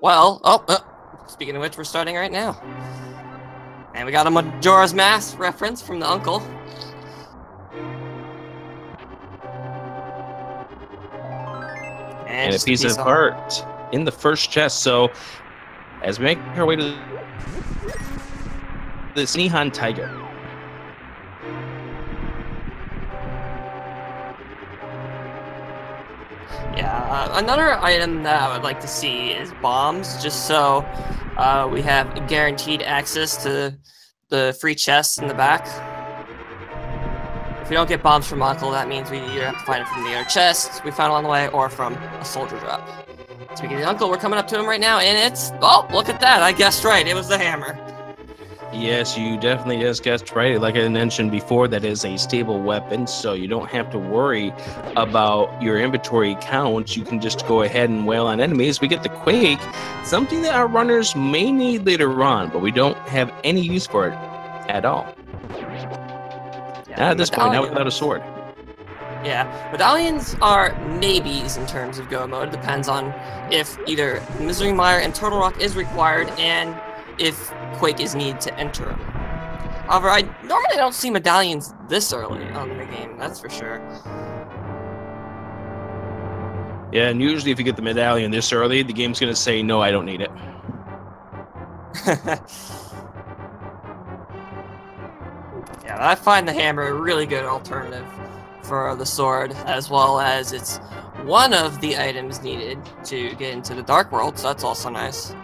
Well, speaking of which, we're starting right now. And we got a Majora's Mask reference from the uncle. And a piece of heart in the first chest. So, as we make our way to this NihonTiger. Yeah, another item that I would like to see is bombs, just so we have guaranteed access to the free chests in the back. If we don't get bombs from Uncle, that means we either have to find it from the other chests we found along the way, or from a soldier drop. Speaking of the Uncle, we're coming up to him right now, and it's... Oh, look at that! I guessed right, it was the hammer. Yes, you definitely just guessed right. Like I mentioned before, that is a stable weapon, so you don't have to worry about your inventory count. You can just go ahead and wail on enemies. We get the Quake, something that our runners may need later on, but we don't have any use for it at all. Yeah, at this point, now without a sword. Yeah, medallions are maybes in terms of go mode. Depends on if either Misery Mire and Turtle Rock is required, and if Quake is needed to enter them. However, I normally don't see medallions this early on in the game, that's for sure. Yeah, and usually if you get the medallion this early, the game's going to say, no, I don't need it. Yeah, I find the hammer a really good alternative for the sword, as well as it's one of the items needed to get into the Dark World, so that's also nice.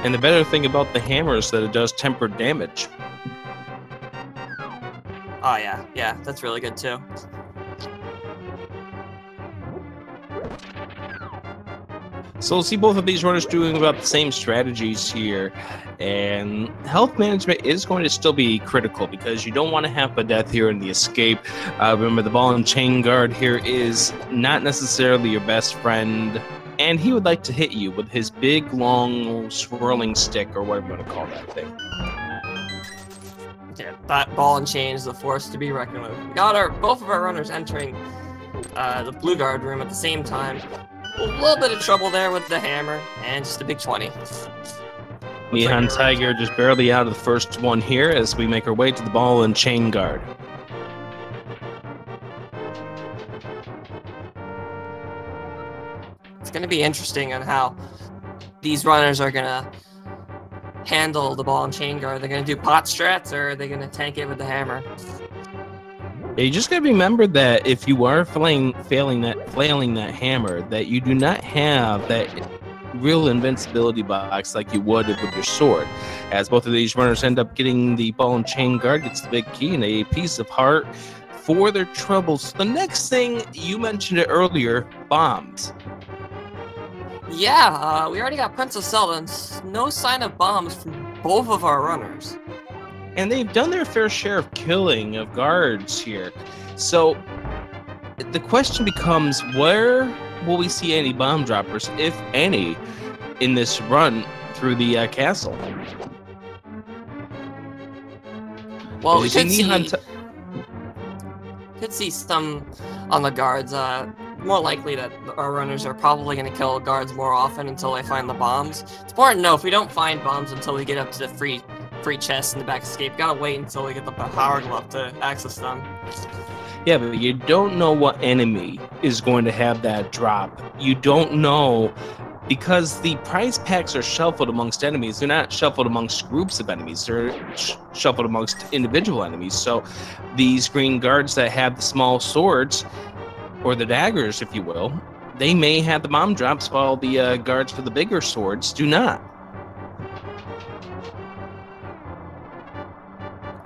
And the better thing about the hammer is that it does tempered damage. Oh yeah, that's really good too. So we'll see both of these runners doing about the same strategies here. And health management is going to still be critical because you don't want to have a death here in the escape. Remember, the ball and chain guard here is not necessarily your best friend. And he would like to hit you with his big, long, swirling stick, or whatever you want to call that thing. Yeah, that ball and chain is a force to be reckoned with. We got both of our runners entering the blue guard room at the same time. A little bit of trouble there with the hammer, and just a big 20. NihonTiger just barely out of the first one here as we make our way to the ball and chain guard. It's going to be interesting on how these runners are going to handle the ball and chain guard. They're going to do pot strats, or are they going to tank it with the hammer? Yeah, you just got to remember that if you are flailing that hammer, that you do not have that real invincibility box like you would with your sword. As both of these runners end up getting the ball and chain guard, gets the big key and a piece of heart for their troubles. The next thing, you mentioned it earlier, bombs. Yeah, we already got Princess Zelda, and no sign of bombs from both of our runners. And they've done their fair share of killing of guards here. So the question becomes, where will we see any bomb droppers, if any, in this run through the castle? Well, we could see some on the guards. More likely that our runners are probably going to kill guards more often until they find the bombs. It's important to know if we don't find bombs until we get up to the free chests in the back escape, gotta wait until we get the power glove to access them. Yeah, but you don't know what enemy is going to have that drop. You don't know, because the prize packs are shuffled amongst enemies. They're not shuffled amongst groups of enemies. They're shuffled amongst individual enemies. So these green guards that have the small swords, or the daggers, if you will, they may have the bomb drops, while the guards with the bigger swords do not.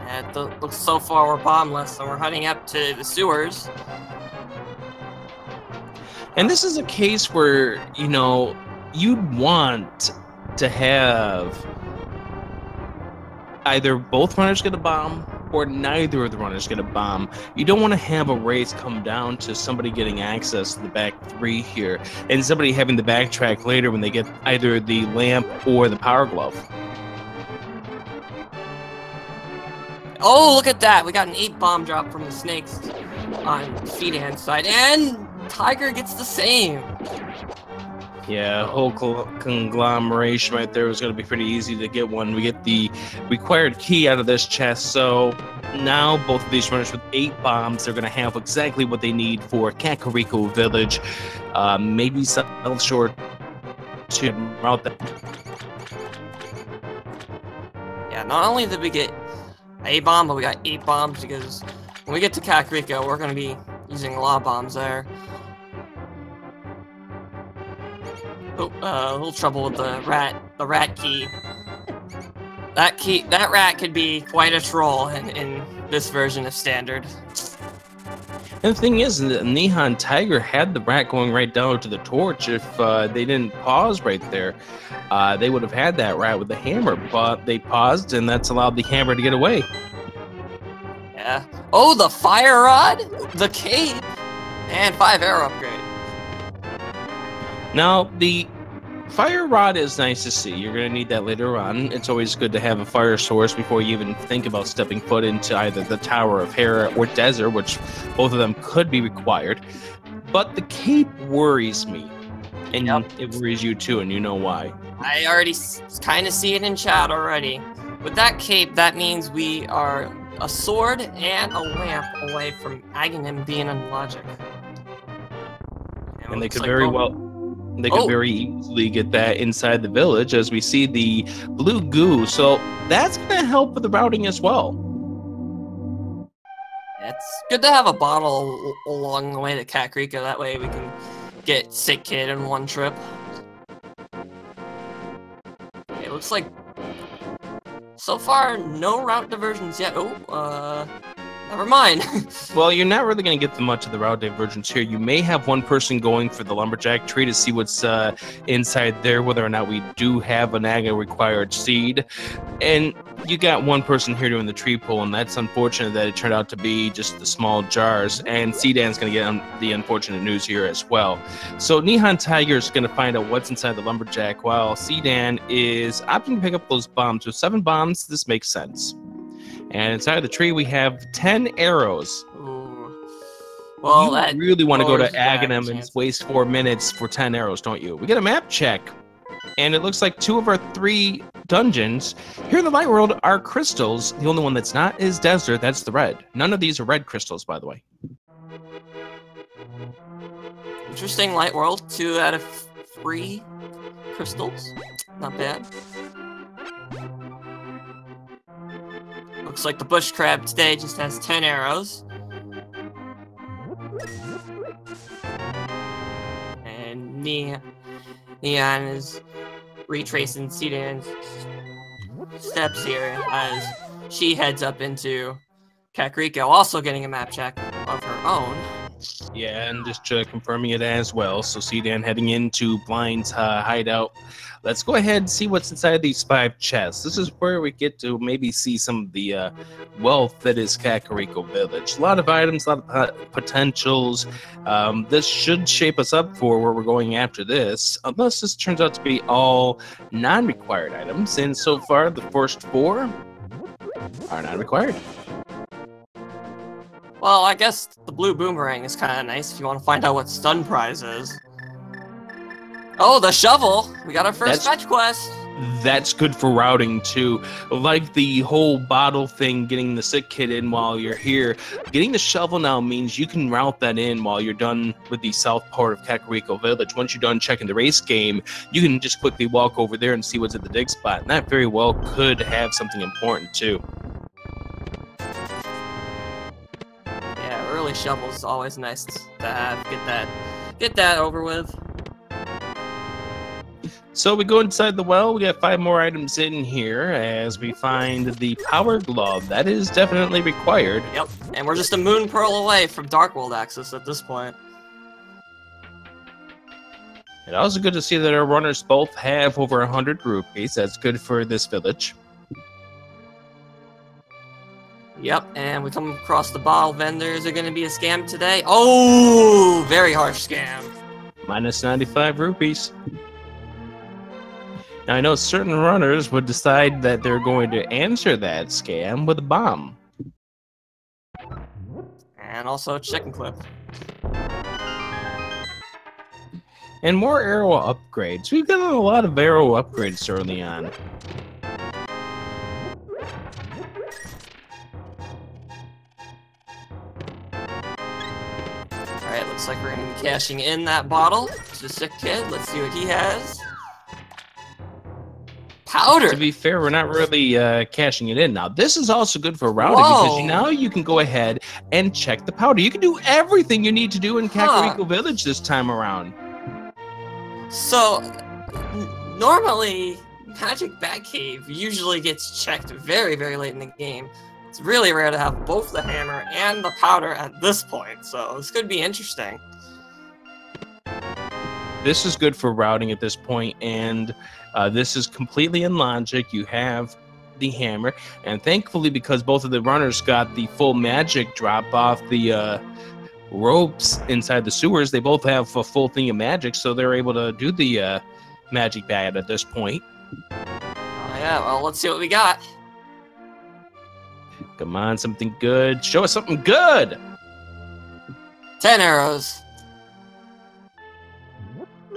It looks so far we're bombless, so we're heading up to the sewers. And this is a case where, you know, you'd want to have either both runners get a bomb or neither of the runners get a bomb. You don't want to have a race come down to somebody getting access to the back three here and somebody having to backtrack later when they get either the lamp or the power glove. Oh, look at that! We got an 8 bomb drop from the snakes. on Seadan's side, and Tiger gets the same. Yeah, whole conglomeration right there was going to be pretty easy to get one. We get the required key out of this chest, so now both of these runners with 8 bombs, they're going to have exactly what they need for Kakariko Village. Maybe something short to route that. Yeah, not only did we get a bomb, but we got 8 bombs, because when we get to Kakariko, we're going to be using a lot of bombs there. Oh, a little trouble with the rat key. That rat could be quite a troll in this version of Standard. And the thing is, NihonTiger had the rat going right down to the torch. If they didn't pause right there, they would have had that rat with the hammer, but they paused, and that's allowed the hammer to get away. Yeah. Oh, the fire rod, the cape, and 5 arrow upgrade. Now, the fire rod is nice to see. You're going to need that later on. It's always good to have a fire source before you even think about stepping foot into either the Tower of Hera or Desert, which both of them could be required. But the cape worries me. And it worries you too, and you know why. I already kind of see it in chat already. With that cape, that means we are a sword and a lamp away from Aghanim being unlogic. And they could very well... They could very easily get that inside the village, as we see the blue goo. So that's going to help with the routing as well. It's good to have a bottle along the way to Kakariko. That way we can get Sick Kid in one trip. Okay, looks like so far no route diversions yet. Oh, never mind. Well, you're not really going to get much of the route divergence here. You may have one person going for the lumberjack tree to see what's inside there, whether or not we do have an Aghanim required seed. And you got one person here doing the tree pull, and that's unfortunate that it turned out to be just the small jars. And Seadan's going to get the unfortunate news here as well. So NihonTiger is going to find out what's inside the lumberjack, while Seadan is opting to pick up those bombs. With 7 bombs, this makes sense. And inside the tree, we have 10 arrows. Ooh. Well, you really want to go to Aghanim and waste 4 minutes for 10 arrows, don't you? We get a map check, and it looks like 2 of our 3 dungeons here in the light world are crystals. The only one that's not is Desert. That's the red. None of these are red crystals, by the way. Interesting light world. 2 out of 3 crystals. Not bad. Looks like the bush crab today just has 10 arrows. And Neon is retracing Seadan's steps here as she heads up into Kakariko, also getting a map check of her own. Yeah, and just confirming it as well. So Seadan heading into Blind's hideout. Let's go ahead and see what's inside these 5 chests. This is where we get to maybe see some of the wealth that is Kakariko Village. A lot of items, a lot of potentials. This should shape us up for where we're going after this, unless this turns out to be all non-required items. And so far, the first 4 are not required. Well, I guess the blue boomerang is kind of nice if you want to find out what stun prize is. Oh, the shovel! We got our first fetch quest! That's good for routing, too. Like the whole bottle thing, getting the sick kid in while you're here. Getting the shovel now means you can route that in while you're done with the south part of Kakariko Village. Once you're done checking the race game, you can just quickly walk over there and see what's at the dig spot. And that very well could have something important, too. Yeah, early shovels is always nice to have. Get that over with. So we go inside the well. We got 5 more items in here as we find the power glove. That is definitely required. Yep, and we're just a moon pearl away from Dark World access at this point. It's also good to see that our runners both have over 100 rupees. That's good for this village. Yep, and we come across the bottle vendors. Are going to be a scam today? Oh, very harsh scam. Minus 95 rupees. Now, I know certain runners would decide that they're going to answer that scam with a bomb. And and also chicken clip. And more arrow upgrades. We've got a lot of arrow upgrades early on. Alright, looks like we're going to be cashing in that bottle. It's a sick kid. Let's see what he has. Powder! To be fair, we're not really cashing it in now. This is also good for routing because now you can go ahead and check the powder. You can do everything you need to do in Kakariko Village this time around. So, normally, Magic Batcave usually gets checked very, very late in the game. It's really rare to have both the hammer and the powder at this point, so this could be interesting. This is good for routing at this point, and this is completely in logic. You have the hammer, and thankfully, because both of the runners got the full magic drop off the ropes inside the sewers, they both have a full thing of magic, so they're able to do the magic bat at this point. Oh yeah, well, let's see what we got. Come on, something good. Show us something good! 10 arrows.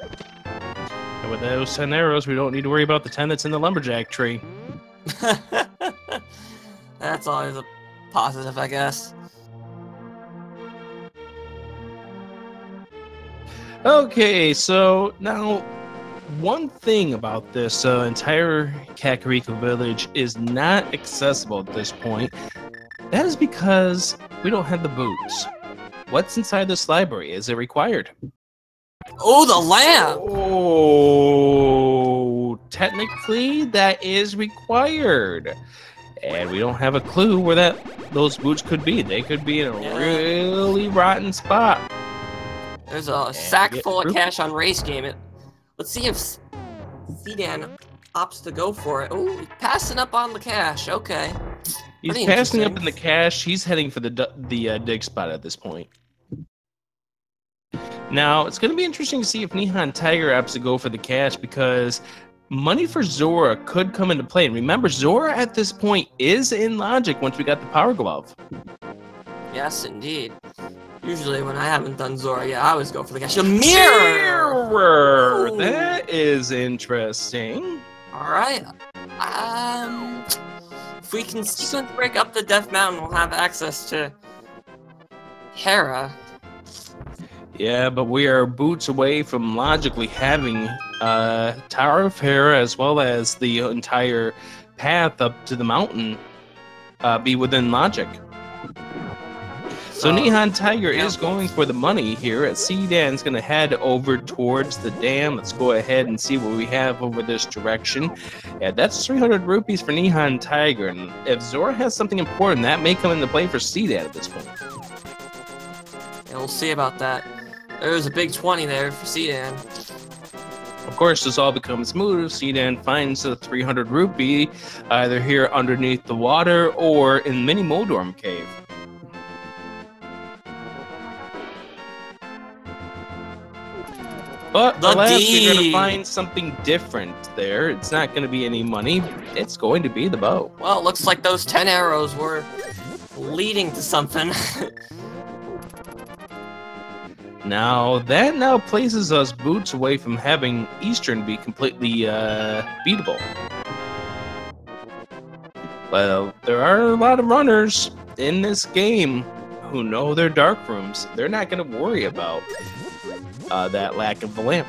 And with those 10 arrows, we don't need to worry about the 10 that's in the lumberjack tree. That's always a positive, I guess. Okay, so now one thing about this entire Kakariko Village is not accessible at this point. That is because we don't have the boots. What's inside this library? Is it required? Oh, the lamp! Oh, technically that is required. And we don't have a clue where those boots could be. They could be in a really rotten spot. There's a sack full of cash on Race Game. Let's see if Seadan opts to go for it. Oh, he's passing up on the cash. Okay. He's passing up in the cash. He's heading for the dig spot at this point. Now, it's going to be interesting to see if NihonTiger opts to go for the cash because money for Zora could come into play. And remember, Zora at this point is in logic once we got the Power Glove. Yes, indeed. Usually when I haven't done Zora, I always go for the cash. A mirror! Ooh. That is interesting. Alright. If we can sequence break up the Death Mountain, we'll have access to Hera. Yeah, but we are boots away from logically having Tower of Hera as well as the entire path up to the mountain be within logic. So NihonTiger is going for the money here. Seadan's going to head over towards the dam. Let's go ahead and see what we have over this direction. Yeah, that's 300 rupees for NihonTiger. And if Zora has something important, that may come into play for Seadan at this point. Yeah, we'll see about that. There's a big 20 there for Seadan. Of course, this all becomes smooth if Seadan finds the 300 rupee either here underneath the water or in Mini Moldorm Cave. But alas, we're going to find something different there. It's not going to be any money. It's going to be the bow. Well, it looks like those 10 arrows were leading to something. That places us boots away from having Eastern be completely beatable. Well, there are a lot of runners in this game who know their dark rooms. They're not going to worry about that lack of the lamp.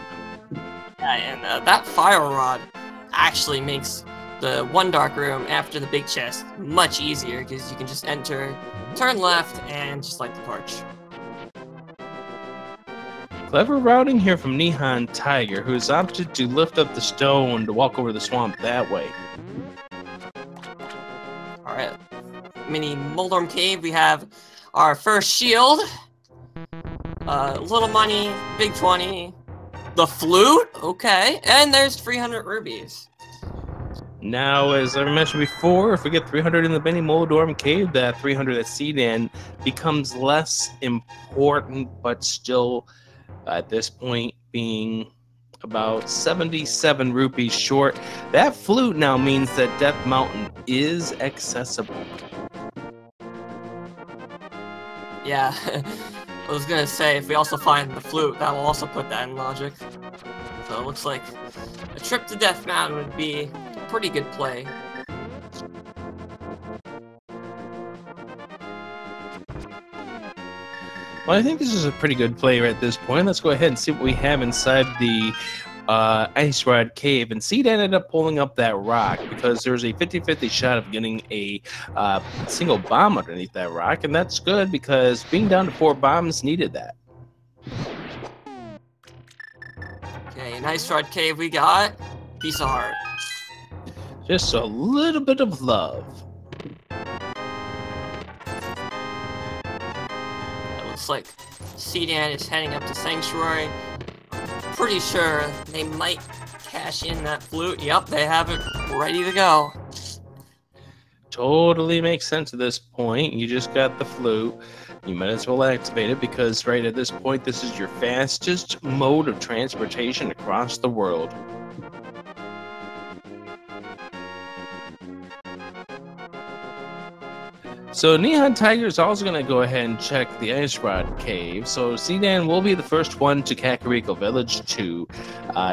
Yeah, and that fire rod actually makes the one dark room after the big chest much easier because you can just enter, turn left, and just light the torch. Clever routing here from NihonTiger, who's opted to lift up the stone to walk over the swamp that way. Alright, Mini Moldorm Cave, we have our first shield. Little money, big 20. The flute? Okay. And there's 300 rubies. Now, as I mentioned before, if we get 300 in the Mini Moldorm Cave, that 300 at Seadan becomes less important, but still, at this point, being about 77 rupees short. That flute now means that Death Mountain is accessible. Yeah, I was gonna say, if we also find the flute, that will also put that in logic. So it looks like a trip to Death Mountain would be a pretty good play. Well, I think this is a pretty good play right at this point. Let's go ahead and see what we have inside the Ice Rod Cave. And Seed ended up pulling up that rock because there's a 50-50 shot of getting a single bomb underneath that rock. And that's good because being down to 4 bombs needed that. Okay, an Ice Rod Cave we got. Piece of heart. Just a little bit of love. Looks like Seadan is heading up to Sanctuary. Pretty sure they might cash in that flute. Yep, they have it ready to go. Totally makes sense at this point. You just got the flute. You might as well activate it because right at this point, this is your fastest mode of transportation across the world. So NihonTiger is also going to go ahead and check the Ice Rod Cave. So Seadan will be the first one to Kakariko Village to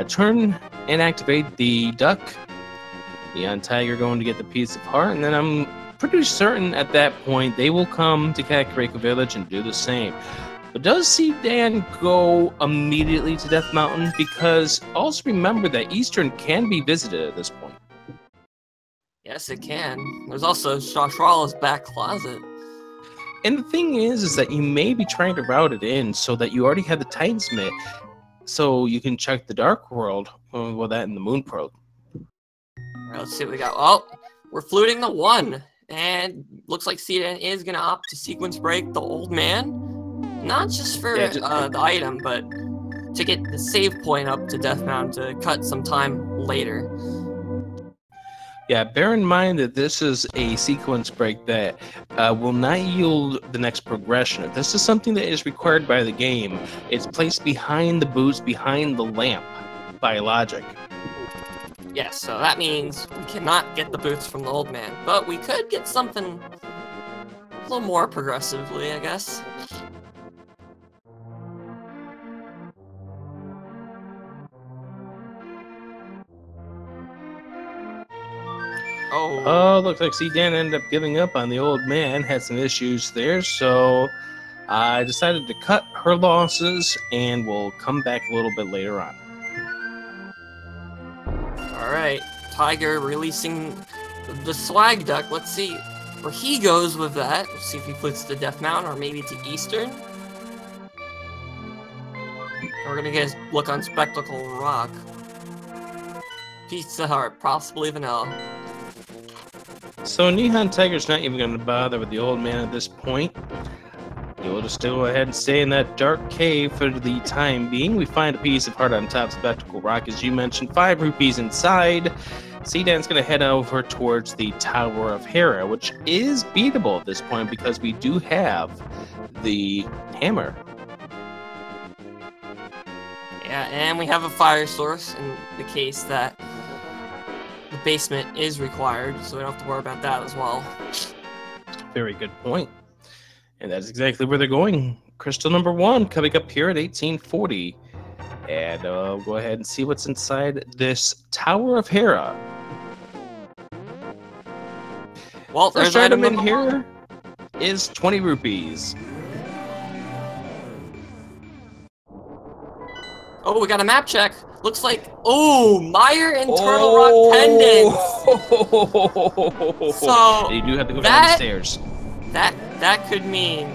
turn and activate the duck. NihonTiger going to get the piece of heart, and then I'm pretty certain at that point they will come to Kakariko Village and do the same. But does Seadan go immediately to Death Mountain? Because also remember that Eastern can be visited at this point. Yes, it can. There's also Shashrala's back closet. And the thing is that you may be trying to route it in so that you already have the Titans-Myth, so you can check the Dark World, well, that in the Moon Probe. Alright, let's see what we got. Oh, we're fluting the 1. And looks like Seadan is going to opt to sequence break the old man. Not just for the item, but to get the save point up to Death Mountain to cut some time later. Yeah, bear in mind that this is a sequence break that will not yield the next progression. If this is something that is required by the game, it's placed behind the boots, behind the lamp, by logic. Yes, so that means we cannot get the boots from the old man, but we could get something a little more progressively, I guess. Oh, looks like Seadan ended up giving up on the old man, had some issues there, so I decided to cut her losses, and we'll come back a little bit later on. Alright, Tiger releasing the swag duck. Let's see where he goes with that. Let's see if he flips to Death Mountain or maybe to Eastern. We're gonna get a look on Spectacle Rock. Pizza Heart, possibly vanilla. So NihonTiger's not even going to bother with the old man at this point. You'll just go ahead and stay in that dark cave for the time being. We find a piece of heart on top of Spectacle Rock, as you mentioned, 5 rupees inside. Seadan's going to head over towards the Tower of Hera, which is beatable at this point because we do have the hammer. Yeah, and we have a fire source in the case that the basement is required, so we don't have to worry about that as well. Very good point. And that's exactly where they're going. Crystal number 1 coming up here at 1840. And we'll go ahead and see what's inside this Tower of Hera. Well, first item in here is 20 rupees. Oh, we got a map check. Looks like, oh, Meyer and Turtle Rock pendants. So you do have to go down the stairs. That could mean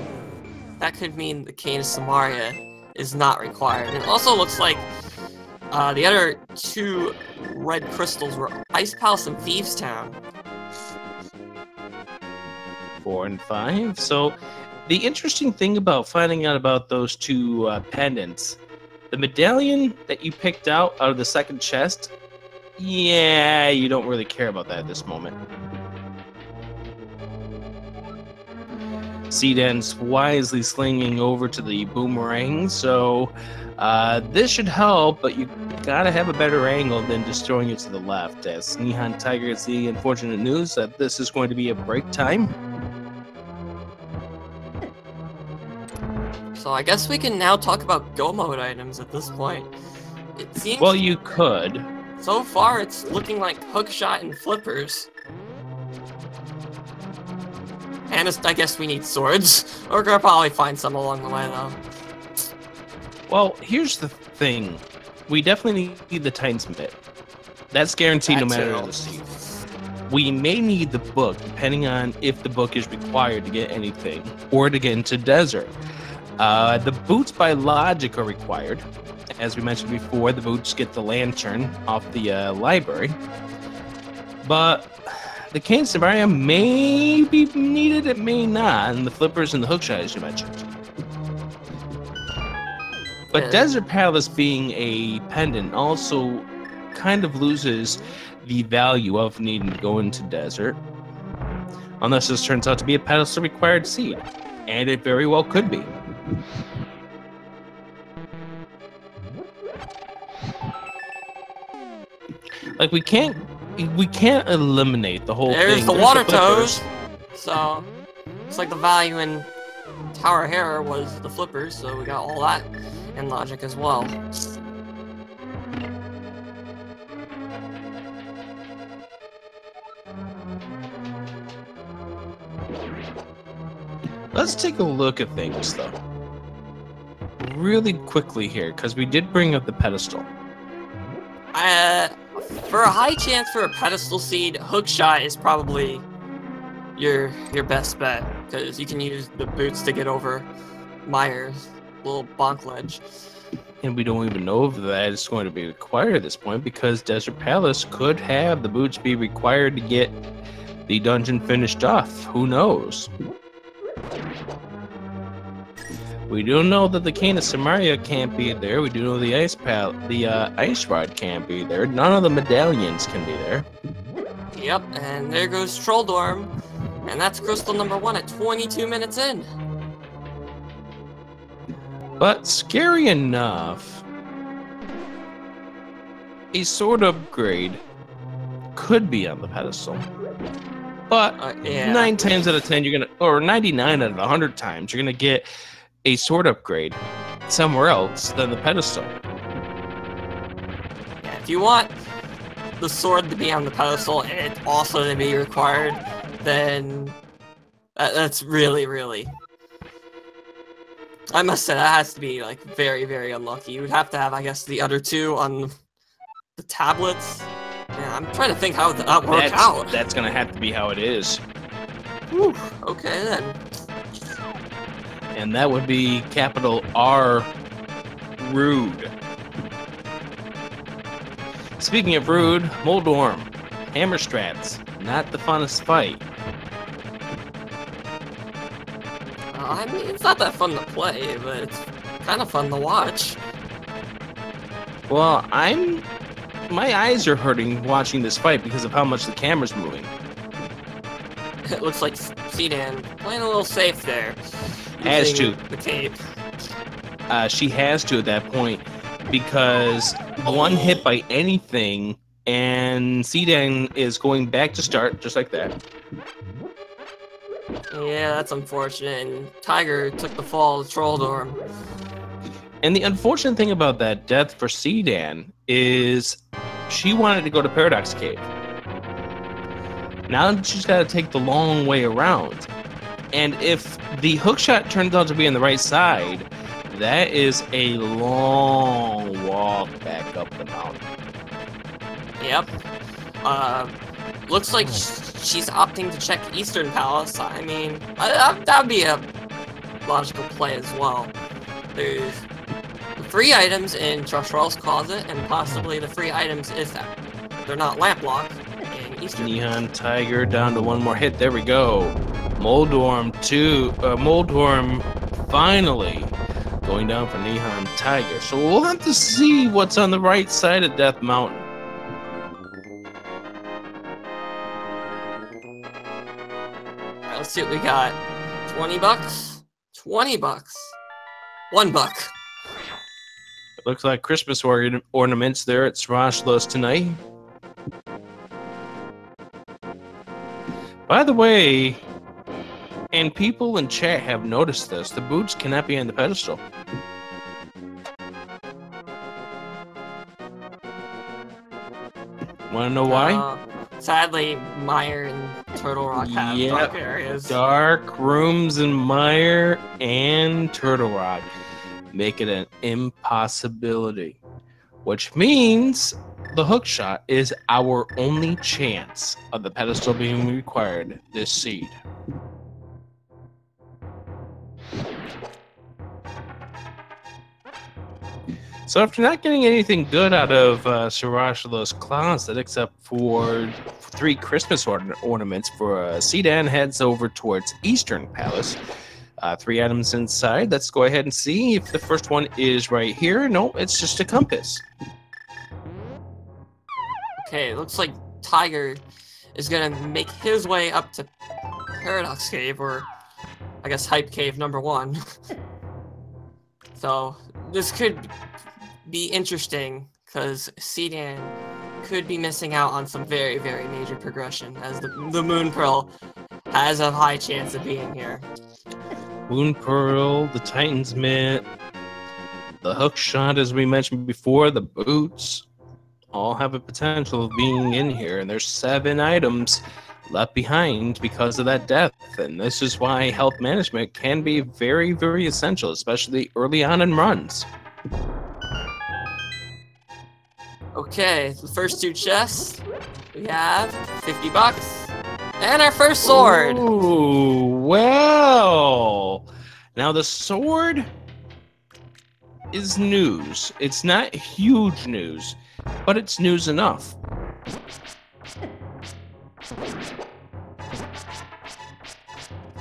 the Cane of Samaria is not required. And it also looks like the other 2 red crystals were Ice Palace and Thieves Town. 4 and 5. So the interesting thing about finding out about those 2 pendants. The medallion that you picked out of the second chest, yeah, you don't really care about that at this moment. Seadan's wisely slinging over to the boomerang, so this should help, but you gotta have a better angle than just throwing it to the left. As NihonTiger gets the unfortunate news that this is going to be a break time. So I guess we can now talk about Go Mode items at this point. It seems. Well, you could. So far, it's looking like hookshot and flippers. And I guess we need swords. We're gonna probably find some along the way, though. Well, here's the thing. We definitely need the Titan-Smith. That's guaranteed no matter the seed. We may need the book, depending on if the book is required to get anything, or to get into desert. The boots by logic are required. As we mentioned before, the boots get the lantern off the library. But the cane Savaria may be needed, it may not, and the flippers and the hookshot, as you mentioned. But Desert Palace being a pendant also kind of loses the value of needing to go into desert. Unless this turns out to be a pedestal required seed. And it very well could be. Like we can't eliminate the whole thing. There's the water toes. So it's like the value in Tower Hera was the flippers, so we got all that in logic as well. Let's take a look at things though. Really quickly here, because we did bring up the pedestal. For a high chance for a pedestal seed, hookshot is probably your best bet, because you can use the boots to get over Myers' little bonk ledge. And we don't even know if that is going to be required at this point, because Desert Palace could have the boots be required to get the dungeon finished off. Who knows? We do know that the Cane of Samaria can't be there. We do know the Ice Rod can't be there. None of the medallions can be there. Yep, and there goes Troll Dorm. And that's crystal number 1 at 22 minutes in. But scary enough, a sword upgrade could be on the pedestal. But yeah. 9 times out of 10, you're gonna, or 99 out of 100 times, you're gonna get a sword upgrade somewhere else than the pedestal. Yeah, if you want the sword to be on the pedestal and it also to be required, then that's really, I must say that has to be like very unlucky. You would have to have, I guess, the other two on the tablets. Yeah, I'm trying to think how that works out. That's gonna have to be how it is. Whew, okay then. And that would be capital R Rude. Speaking of rude, Moldorm, hammer strats, not the funnest fight. I mean, it's not that fun to play, but it's kind of fun to watch. Well, my eyes are hurting watching this fight because of how much the camera's moving. It looks like Seadan playing a little safe there. Has to. The cape. She has to at that point because one hit by anything and Seadan is going back to start just like that. Yeah, that's unfortunate. And Tiger took the fall of Troll Dorm. And the unfortunate thing about that death for Seadan is she wanted to go to Paradox Cave. Now she's got to take the long way around. And if the hookshot turns out to be on the right side, that is a long walk back up the mountain. Yep. Looks like she's opting to check Eastern Palace. I mean, that would be a logical play as well. There's 3 items in Trushrell's closet, and possibly the 3 items if they're not lamp locked in Eastern. NihonTiger down to 1 more hit. There we go. Moldorm finally going down for NihonTiger. So we'll have to see what's on the right side of Death Mountain. Alright, let's see what we got. 20 bucks? 20 bucks. $1. It looks like Christmas ornaments there at Srashla's tonight. By the way, And people in chat have noticed this. The boots cannot be on the pedestal. Want to know why? Sadly, Mire and Turtle Rock have dark areas. Dark rooms in Mire and Turtle Rock make it an impossibility. Which means the hook shot is our only chance of the pedestal being required this seed. So after not getting anything good out of Sarashalo's closet, except for 3 Christmas ornaments for Seadan heads over towards Eastern Palace. 3 items inside. Let's go ahead and see if the first one is right here. No, it's just a compass. Okay, looks like Tiger is gonna make his way up to Paradox Cave, or I guess Hype Cave number 1. So this could be interesting because Seadan could be missing out on some very, very major progression, as the Moon Pearl has a high chance of being here. Moon Pearl, the Titan's Mitt, the hook shot, as we mentioned before, the boots, all have a potential of being in here, and there's 7 items left behind because of that death, and this is why health management can be very, very essential, especially early on in runs. Okay, the first 2 chests, we have 50 bucks, and our first sword! Ooh, well, now the sword is news. It's not huge news, but it's news enough.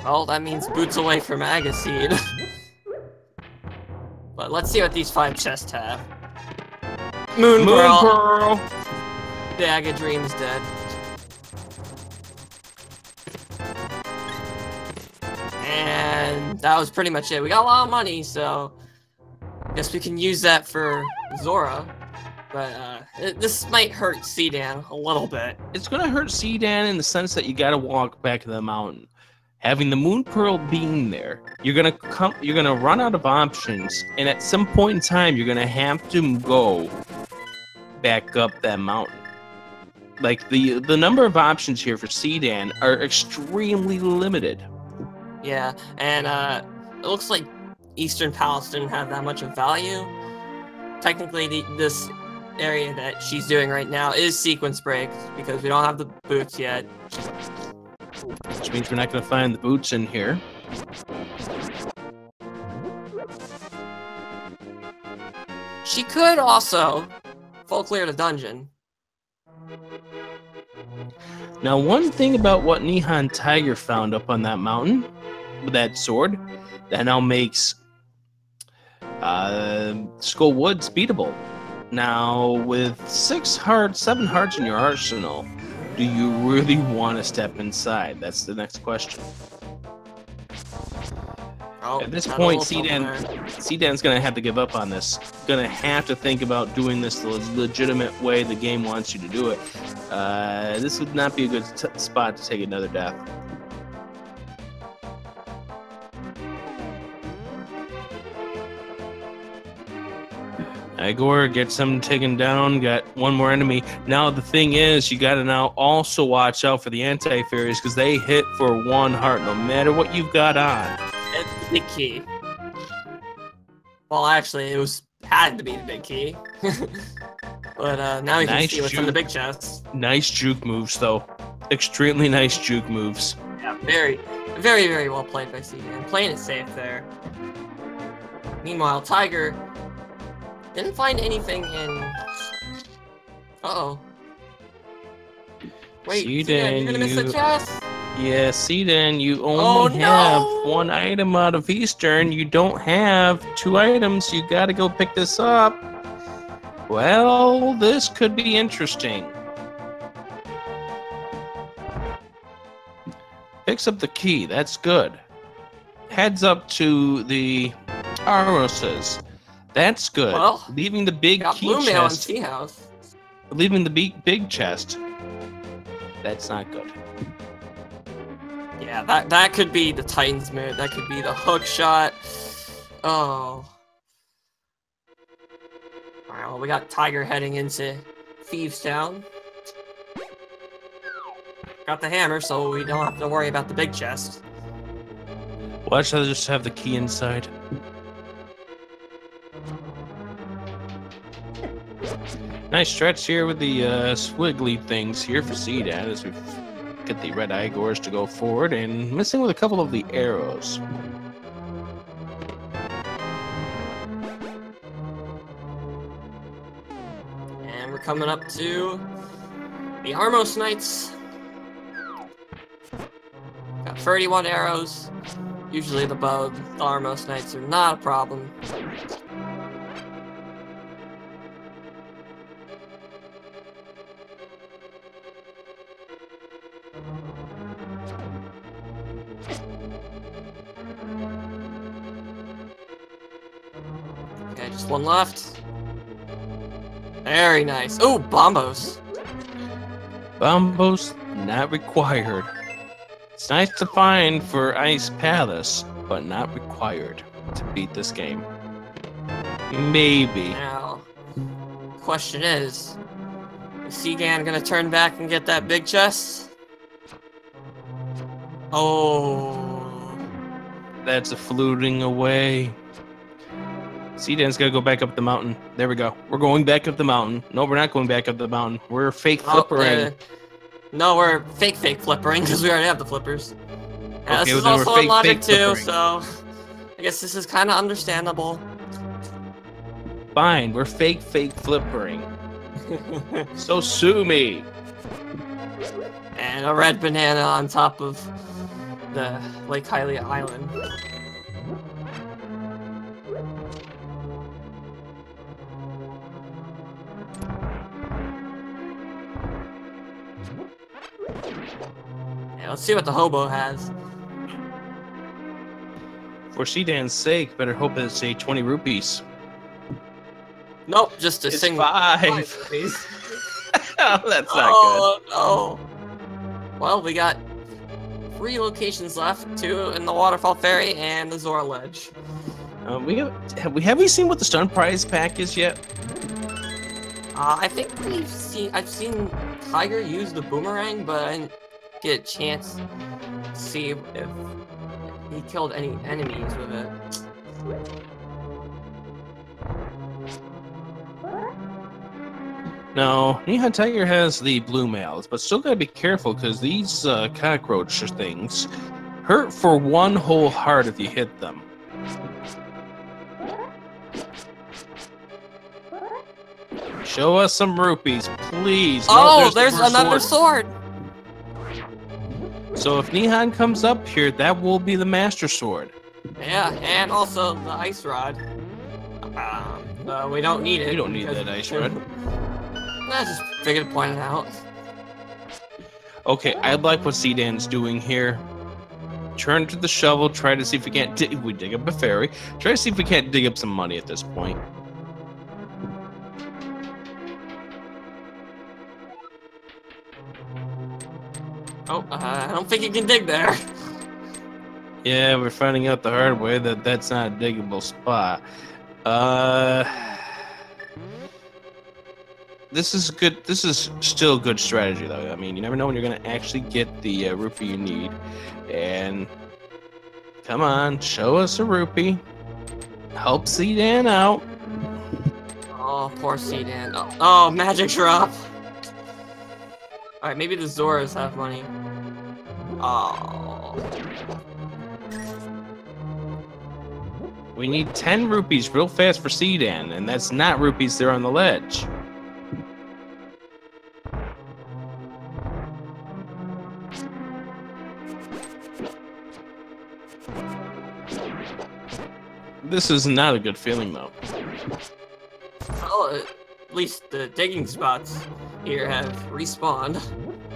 Well, that means boots away from Agaseed. But let's see what these 5 chests have. Moon Pearl. The Aga Dream is dead. And that was pretty much it. We got a lot of money, so I guess we can use that for Zora. But this might hurt Seadan a little bit. It's gonna hurt Seadan in the sense that you gotta walk back to the mountain. Having the Moon Pearl being there, you're gonna run out of options, and at some point in time, you're gonna have to go back up that mountain. Like the number of options here for Seadan are extremely limited. Yeah, and it looks like Eastern Palace didn't have that much of value. Technically, this area that she's doing right now is sequence break because we don't have the boots yet. Which means we're not going to find the boots in here. She could also full clear the dungeon. Now, one thing about what NihonTiger found up on that mountain with that sword, that now makes Skull Woods beatable. Now, with 7 hearts in your arsenal, do you really want to step inside? That's the next question. Oh, at this point, Seadan's going to have to give up on this. Going to have to think about doing this the legitimate way the game wants you to do it. This would not be a good spot to take another death. Igor gets him taken down, got one more enemy. Now the thing is, you gotta now also watch out for the anti-fairies because they hit for 1 heart no matter what you've got on. It's the big key. Well, actually, it had to be the big key. But now you can see what's in the big chest. Nice juke moves, though. Extremely nice juke moves. Yeah, very, very, very well played by CDM. Playing it safe there. Meanwhile, Tiger didn't find anything in... Uh-oh. Wait, Seadan, you're gonna miss the chest? Yeah, Seadan, you only have 1 item out of Eastern. You don't have 2 items. You gotta go pick this up. Well, this could be interesting. Picks up the key. That's good. Heads up to the Aroses. That's good. Well, leaving the big key chest. Tea House. Leaving the big chest. That's not good. Yeah, that could be the Titan's move. That could be the hook shot. Oh. Alright, well, we got Tiger heading into Thieves Town. Got the hammer, so we don't have to worry about the big chest. Why should I just have the key inside? Nice stretch here with the squiggly things here for Seadan as we get the red Igors to go forward and missing with a couple of the arrows. And we're coming up to the Armos Knights. Got 31 arrows. Usually the bow, the Armos Knights are not a problem. Okay, just one left. Very nice. Oh, bombos. Bombos not required. It's nice to find for Ice Palace, but not required to beat this game. Maybe. Now, question is Seadan gonna turn back and get that big chest? Oh. That's a fluting away. Seadan's gotta go back up the mountain. There we go. We're going back up the mountain. No, we're not going back up the mountain. We're fake flippering. No, we're fake flippering because we already have the flippers. Yeah, Okay, this is well, also we're on logic too, flippering. so I guess this is kind of understandable. Fine, we're fake flippering. So sue me. And a red banana on top of the Lake Hylia Island. Yeah, let's see what the hobo has. For Seadan's sake, better hope it's a 20 rupees. Nope, just a It's single 5. rupees. Oh, that's not Oh, no. Well, we got 3 locations left, 2 in the Waterfall Ferry and the Zora Ledge. good. Have we seen what the stun prize pack is yet? I think I've seen Tiger use the boomerang, but I didn't get a chance to see if he killed any enemies with it. No, NihonTiger has the blue males, but still gotta be careful because these cockroach things hurt for one whole heart if you hit them. Show us some rupees, please. Oh, No, there's the another sword! So if Nihon comes up here, that will be the Master Sword. Yeah, and also the ice rod. We don't need it. We don't need that ice rod. I just figured to point it out. Okay, I like what Seadan's doing here. Turn to the shovel, try to see if we can't we dig up a ferry. Try to see if we can't dig up some money at this point. Oh, I don't think you can dig there. Yeah, we're finding out the hard way that that's not a diggable spot. This is good. This is still good strategy, though. I mean, you never know when you're going to actually get the rupee you need. And come on, show us a rupee. Help Seadan out. Oh, poor Seadan. Oh, magic drop. Alright, maybe the Zoras have money. Oh. We need 10 rupees real fast for Seadan, and that's not rupees there on the ledge. This is not a good feeling, though. Well, at least the digging spots here have respawned.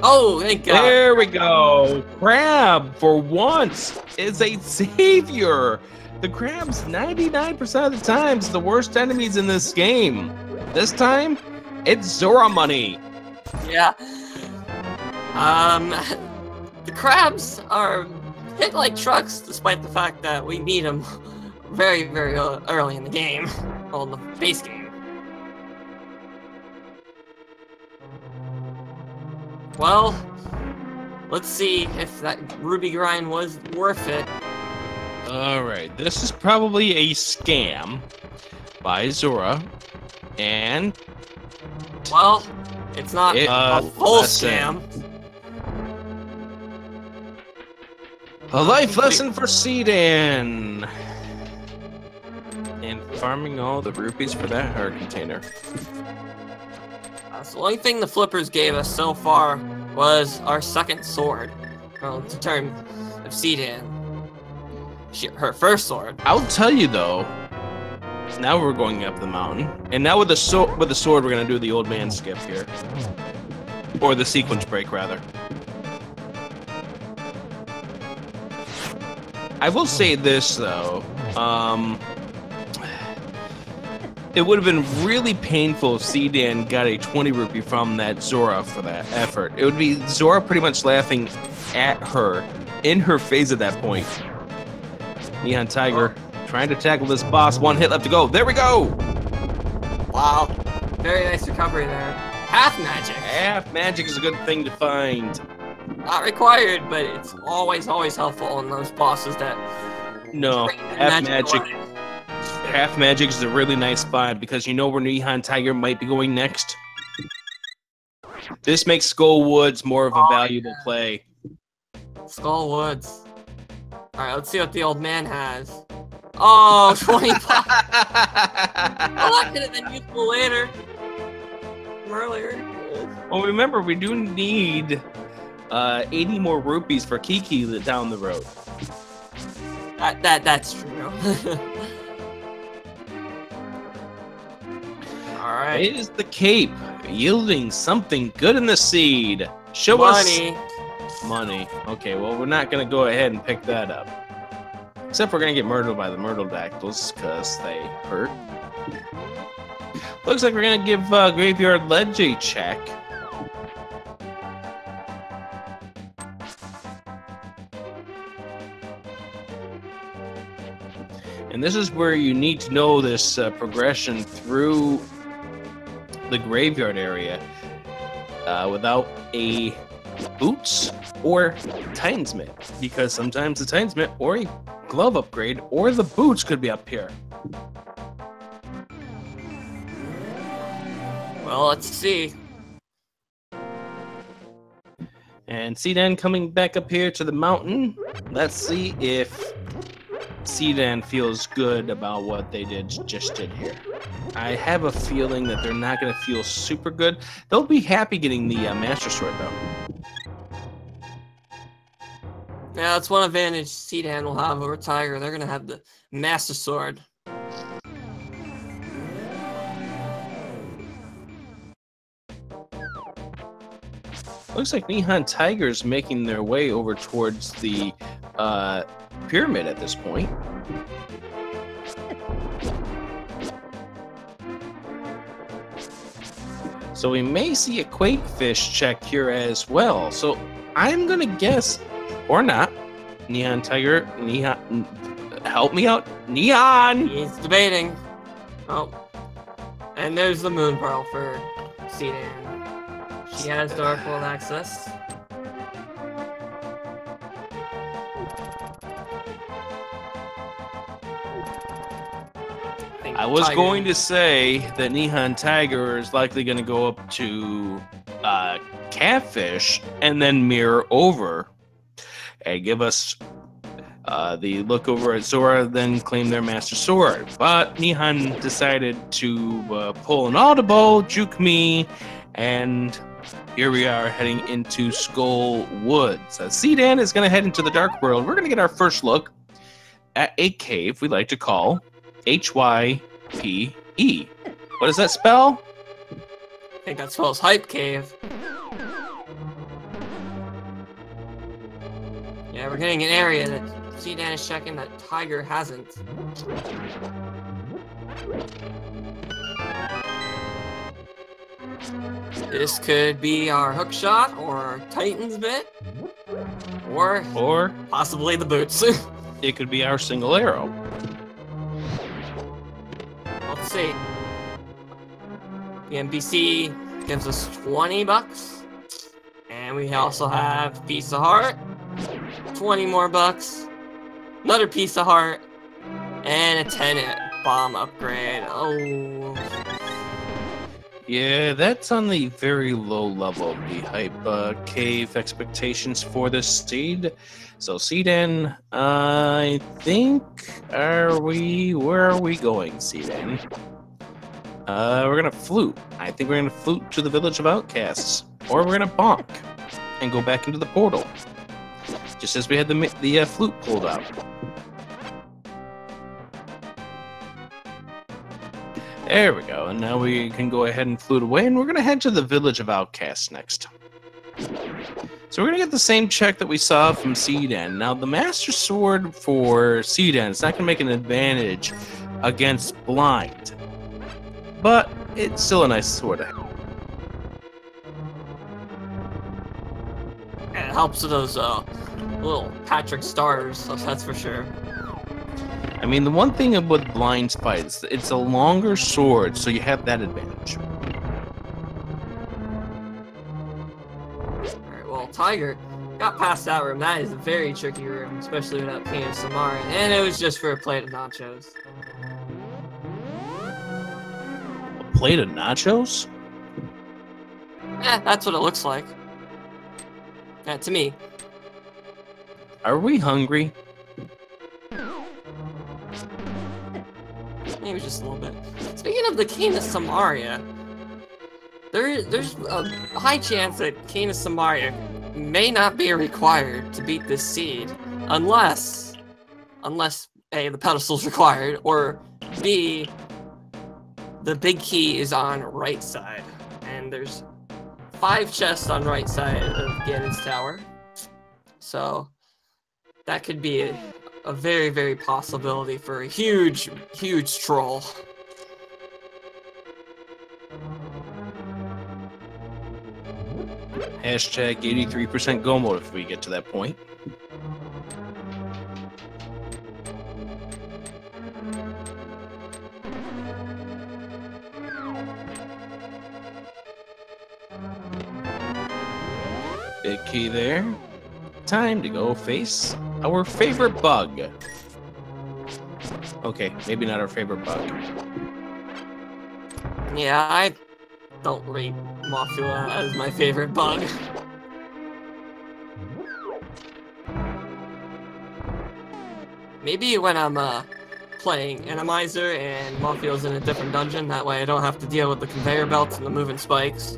Oh, thank God. There we go. Crab, for once, is a savior. The crab's 99% of the times the worst enemies in this game. This time, it's Zora money. Yeah. The crabs are hit like trucks, despite the fact that we need them very, very early in the game. Well, in the base game. Well, let's see if that ruby grind was worth it. Alright, this is probably a scam by Zora, and... Well, it's not a full scam. A life lesson for Seadan! And farming all the rupees for that heart container. So the only thing the flippers gave us so far was our second sword. Well, to term of Seadan. Her first sword. I'll tell you though, now we're going up the mountain, and now with the sword we're gonna do the old man skip here, or the sequence break rather. I will say this though, it would have been really painful if Seadan got a 20 rupee from that Zora for that effort. It would be Zora pretty much laughing at her, in her face at that point. NihonTiger trying to tackle this boss. One hit left to go. There we go! Wow. Very nice recovery there. Half magic. Half magic is a good thing to find. Not required, but it's always helpful in those bosses that... No, half magic. Half magic is a really nice find because you know where NihonTiger might be going next? This makes Skull Woods more of a valuable play. Skull Woods. Alright, let's see what the old man has. Oh, 25! Well, that could have been useful later. From earlier. Well, remember, we do need 80 more rupees for Kiki down the road. That's true. Alright. It is the cape, yielding something good in the seed. Show us money. Okay, well, we're not going to go ahead and pick that up. Except we're going to get murdered by the Myrtledactyls, because they hurt. Looks like we're going to give Graveyard Ledge a check. And this is where you need to know this progression through the graveyard area without a boots or Titans-Mitt, because sometimes the Titans-Mitt or a glove upgrade or the boots could be up here. Well, let's see. And Seadan coming back up here to the mountain. Let's see if Seadan feels good about what they just did here. I have a feeling that they're not going to feel super good. They'll be happy getting the Master Sword, though. Yeah, that's one advantage Seadan will have over Tiger. They're going to have the Master Sword. Looks like NihonTiger's making their way over towards the pyramid at this point. So we may see a Quakefish check here as well. So I'm gonna guess, or not, NihonTiger, help me out, Nihon! He's debating. Oh. And there's the Moon Pearl for Seadan. She has Dark World access. I was going to say that NihonTiger is likely going to go up to Catfish and then mirror over and give us the look over at Zora, then claim their Master Sword. But Nihon decided to pull an audible, juke me, and here we are heading into Skull Woods. Seadan is going to head into the Dark World. We're going to get our first look at a cave we like to call HYPE. What does that spell? I think that spells Hype Cave. Yeah, we're getting an area that Seadan is checking that Tiger hasn't. This could be our hook shot or Titan's bit, or possibly the boots. It could be our single arrow. Let's see. The NPC gives us 20 bucks. And we also have piece of heart. 20 more bucks. Another piece of heart. And a 10 bomb upgrade. Oh. Yeah, that's on the very low level of the hype cave expectations for this seed. So Seadan, I think, where are we going, Seadan? We're gonna flute. I think we're gonna flute to the village of outcasts. Or we're gonna bonk and go back into the portal. Just as we had the flute pulled out. There we go, and now we can go ahead and flute away, and we're gonna head to the village of outcasts next. So we're going to get the same check that we saw from Seadan. Now, the Master Sword for Seadan is not going to make an advantage against Blind. But it's still a nice sword to have. And it helps with those little Patrick stars, that's for sure. I mean, the one thing with Blind's fight is it's a longer sword, so you have that advantage. Tiger got past that room. That is a very tricky room, especially without King of Samara, and it was just for a plate of nachos. A plate of nachos? That's what it looks like. To me. Are we hungry? Maybe just a little bit. Speaking of the King of Samaria, there's a high chance that King of Samaria may not be required to beat this seed unless A, the pedestal's required, or B, the big key is on right side. And there's 5 chests on right side of Ganon's tower. So that could be a very, very possibility for a huge, huge troll. Hashtag 83% go mode if we get to that point. Big key there. Time to go face our favorite bug. Okay, maybe not our favorite bug. Yeah, I don't rate Mothula as my favorite bug. Maybe when I'm playing Randomizer and Mothula's in a different dungeon, that way I don't have to deal with the conveyor belts and the moving spikes.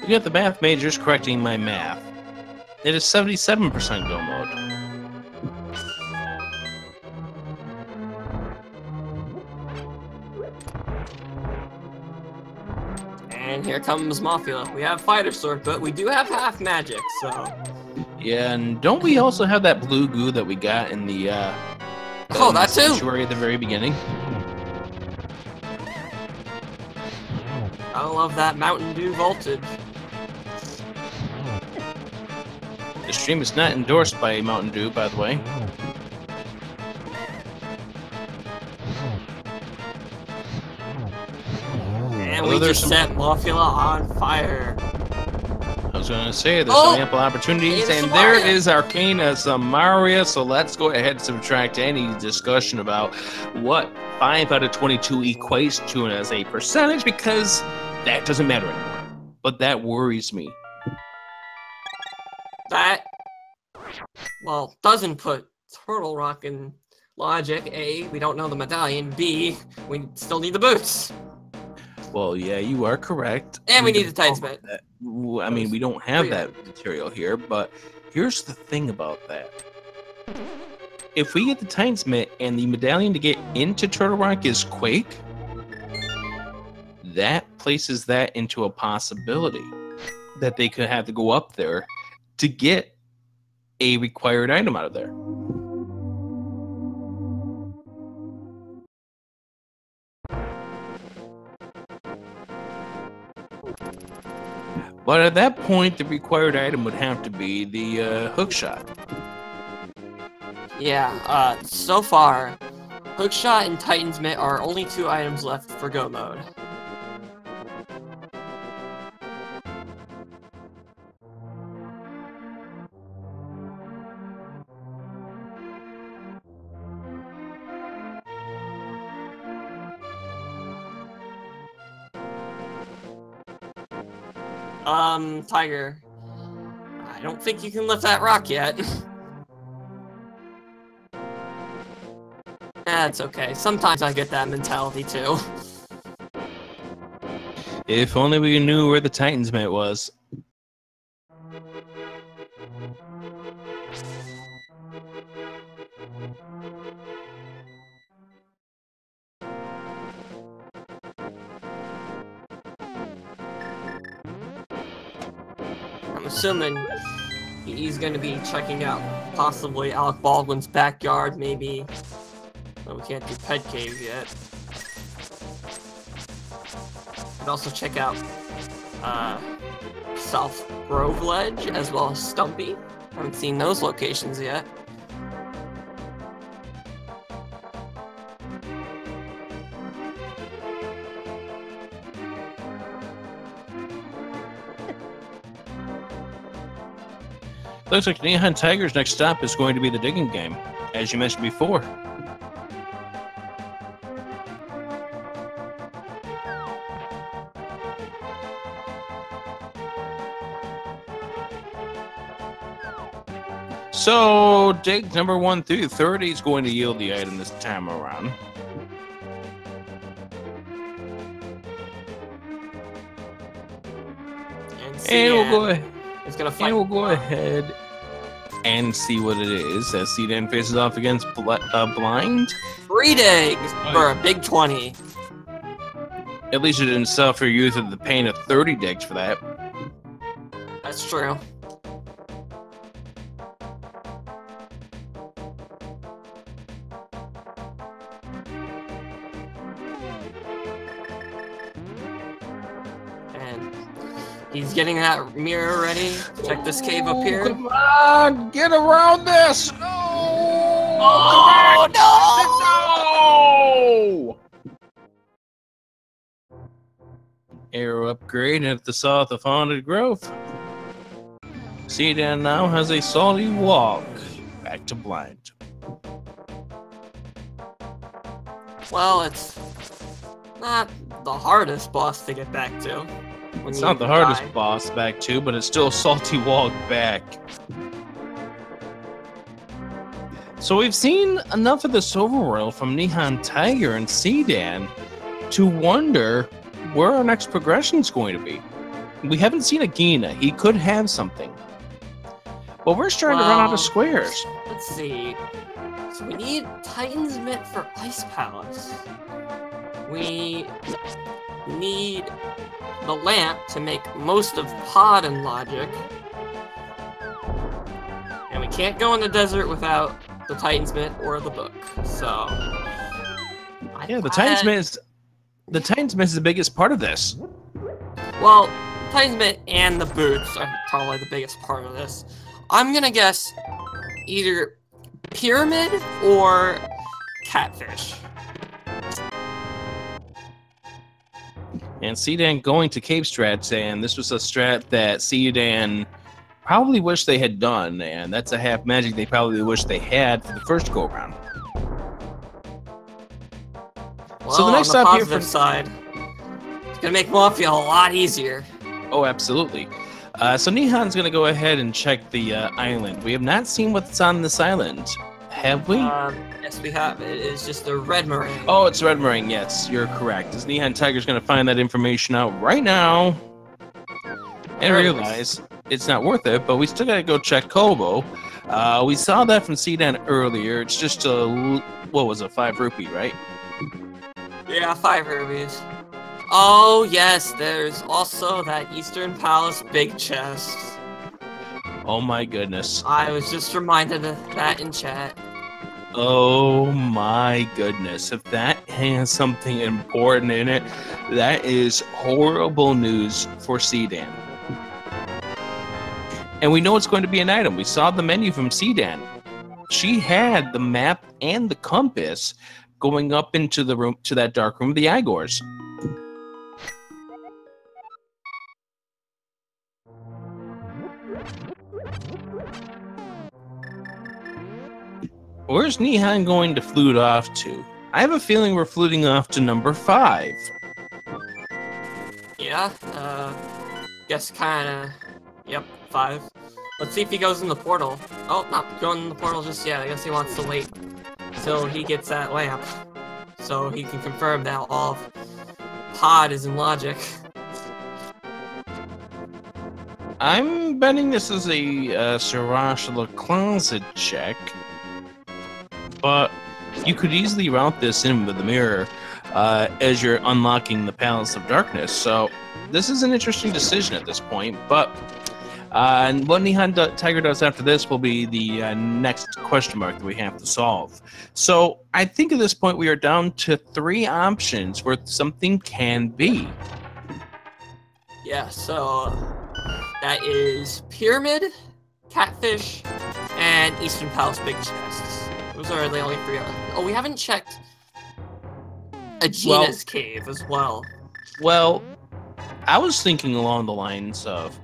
You got the math majors correcting my math. It is 77% go mode. And here comes Mothula. We have Fighter Sword, but we do have half magic, so... Yeah, and don't we also have that blue goo that we got in the, that too! sanctuary at the very beginning? I love that Mountain Dew voltage. The stream is not endorsed by Mountain Dew, by the way. And we just set Mothula on fire. I was going to say, there's some ample opportunities, and there is Arcana Samaria, so let's go ahead and subtract any discussion about what 5 out of 22 equates to as a percentage, because that doesn't matter anymore. But that worries me. That, well, doesn't put Turtle Rock in logic. A, we don't know the medallion. B, we still need the boots. Well, yeah, you are correct. And we need the Titan's bit. I mean, we don't have that material here, but here's the thing about that. If we get the Titan's Mitt and the medallion to get into Turtle Rock is Quake, that places that into a possibility that they could have to go up there to get a required item out of there. But at that point, the required item would have to be the hook shot. Yeah, so far, Hookshot and Titan's Mitt are only 2 items left for go mode. Tiger, I don't think you can lift that rock yet. That's okay. Sometimes I get that mentality too. If only we knew where the Titan's Mitt was. I'm assuming he's going to be checking out possibly Alec Baldwin's backyard, maybe. But we can't do Pet Cave yet. Could also check out South Grove Ledge as well as Stumpy. Haven't seen those locations yet. Looks like NihonTiger's next stop is going to be the digging game, as you mentioned before. So, dig number 1 through 30 is going to yield the item this time around. And we'll go ahead. It's gonna fight. And we'll go ahead and see what it is as seadan faces off against Blind. 3 digs for a big 20. At least you didn't suffer you through the pain of 30 digs for that. That's true. And he's getting that mirror ready. Check this cave up here. Come on, get around this! No! Oh, no! Arrow upgrade at the south of Haunted Grove. Seadan now has a salty walk back to Blind. Well, it's not the hardest boss to get back to. It's not the hardest boss back to, but it's still a salty walk back. So we've seen enough of this overworld from NihonTiger and seadan to wonder where our next progression is going to be. We haven't seen a Gina. He could have something. But we're starting to run out of squares. Let's see. So we need Titan's Mitt for Ice Palace. We need the lamp to make most of Pod and Logic. And we can't go in the desert without the Titan's Mitt or the book. So yeah, the Titan's Mitt is the biggest part of this. Well, Titan's Mitt and the boots are probably the biggest part of this. I'm gonna guess either Pyramid or Catfish. And seadan going to Cave Strats, and this was a strat that seadan probably wished they had done, and that's a half magic they probably wish they had for the first go around. Well, so the next on the stop here positive side, it's gonna make Mafia a lot easier. Oh, absolutely. So Nihon's gonna go ahead and check the island. We have not seen what's on this island, have we? Yes, we have. It is just a red meringue. Oh, it's red meringue. Yes, you're correct. As NihonTiger's gonna find that information out right now and realize it's not worth it, but we still gotta go check Kobo. We saw that from seadan earlier. It's just a, what was it, 5 rupee, right? Yeah, 5 rubies. Oh, yes, there's also that Eastern Palace big chest. Oh my goodness. I was just reminded of that in chat. Oh my goodness. If that has something important in it, that is horrible news for Seadan. And we know it's going to be an item. We saw the menu from Seadan. She had the map and the compass going up into the room, to that dark room of the Igors. Where's Nihon going to flute off to? I have a feeling we're fluting off to number 5. Yeah, guess kinda, yep, 5. Let's see if he goes in the portal. Oh, not going in the portal just yet. I guess he wants to wait till he gets that lamp, so he can confirm that all of Pod is in logic. I'm betting this is a Sarashla closet check, but you could easily route this in with the mirror as you're unlocking the Palace of Darkness. So this is an interesting decision at this point, but and what NihonTiger does after this will be the next question mark that we have to solve. So I think at this point we are down to 3 options where something can be. Yeah, so that is Pyramid, Catfish, and Eastern Palace Big Chests. Those are the only 3. Oh, we haven't checked Aegina's cave as well. Well, I was thinking along the lines of,